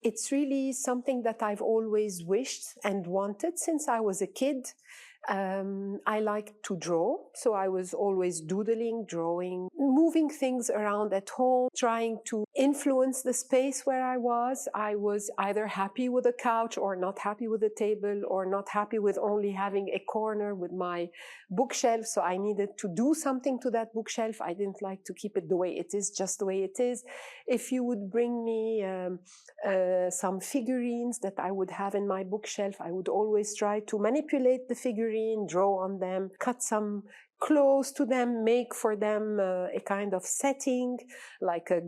it's really something that I've always wished and wanted since I was a kid. I like to draw, so I was always doodling, drawing, moving things around at home, trying to influence the space where I was. I was either happy with a couch or not happy with a table, or not happy with only having a corner with my bookshelf, so I needed to do something to that bookshelf. I didn't like to keep it the way it is, just the way it is. If you would bring me some figurines that I would have in my bookshelf, I would always try to manipulate the figurine, draw on them, cut some clothes to them, make for them a kind of setting, like a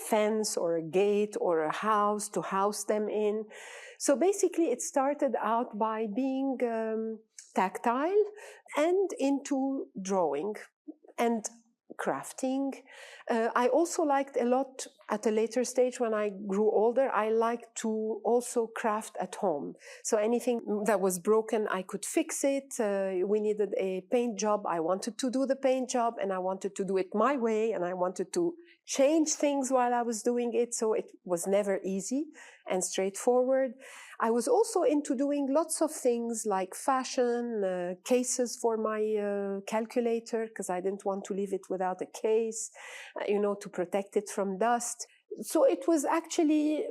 fence or a gate or a house to house them in. So basically it started out by being tactile and into drawing and crafting. I also liked a lot at a later stage when I grew older, I liked to also craft at home. So anything that was broken, I could fix it. We needed a paint job. I wanted to do the paint job and I wanted to do it my way, and I wanted to change things while I was doing it. So it was never easy and straightforward. I was also into doing lots of things like fashion, cases for my calculator, because I didn't want to leave it without a case, to protect it from dust. So it was actually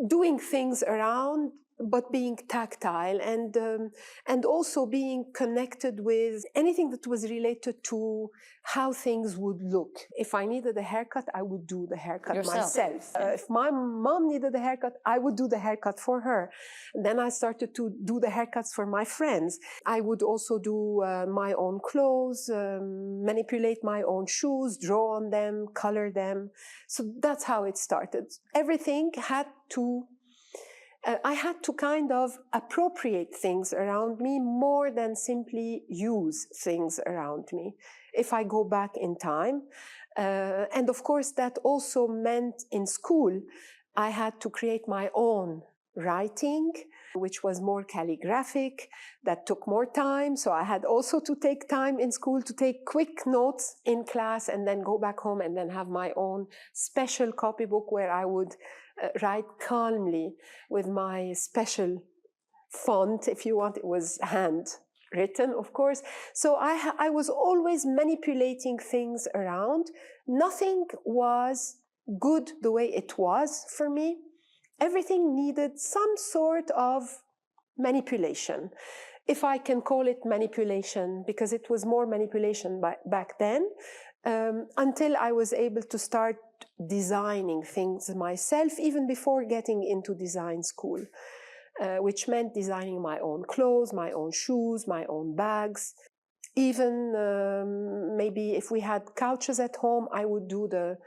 doing things around but being tactile and also being connected with anything that was related to how things would look. If I needed a haircut, I would do the haircut myself. If my mom needed a haircut, I would do the haircut for her. Then I started to do the haircuts for my friends. I would also do my own clothes, manipulate my own shoes, draw on them, color them. So that's how it started. Everything had to I had to kind of appropriate things around me more than simply use things around me, if I go back in time. And of course, that also meant in school, I had to create my own writing, which was more calligraphic, that took more time. So I had also to take time in school to take quick notes in class and then go back home and then have my own special copybook where I would write calmly with my special font, if you want. It was handwritten, of course. So I was always manipulating things around. Nothing was good the way it was for me. Everything needed some sort of manipulation, if I can call it manipulation, because it was more manipulation back then, until I was able to start designing things myself, even before getting into design school, which meant designing my own clothes, my own shoes, my own bags. Even maybe if we had couches at home, I would do the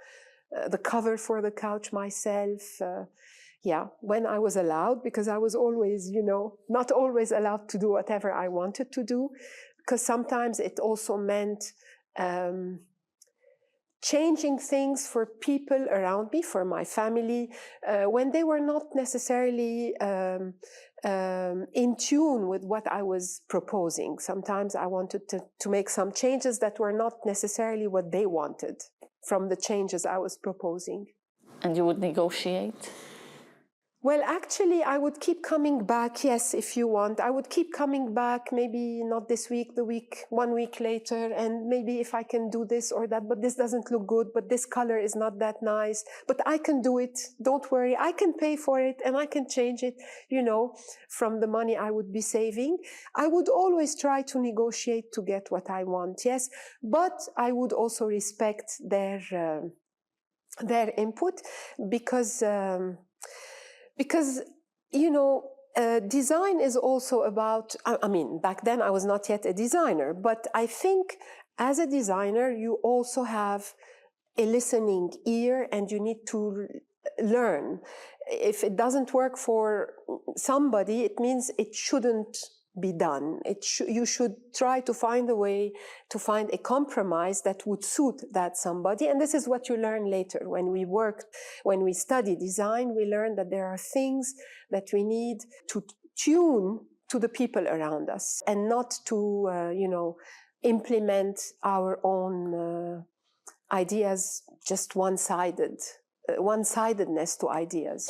cover for the couch myself. When I was allowed, because I was always, not always allowed to do whatever I wanted to do, because sometimes it also meant changing things for people around me, for my family, when they were not necessarily in tune with what I was proposing. Sometimes I wanted to make some changes that were not necessarily what they wanted from the changes I was proposing. And you would negotiate? Well, actually, I would keep coming back. Yes, if you want, I would keep coming back, maybe not this week, 1 week later, and maybe if I can do this or that, but this doesn't look good, but this color is not that nice, but I can do it. Don't worry, I can pay for it and I can change it, from the money I would be saving. I would always try to negotiate to get what I want, yes, but I would also respect their input because design is also about, back then I was not yet a designer, but I think as a designer, you also have a listening ear and you need to learn. If it doesn't work for somebody, it means it shouldn't be done. You should try to find a way to find a compromise that would suit that somebody. And this is what you learn later. When we study design, we learn that there are things that we need to tune to the people around us and not to, implement our own ideas, just one-sidedness to ideas.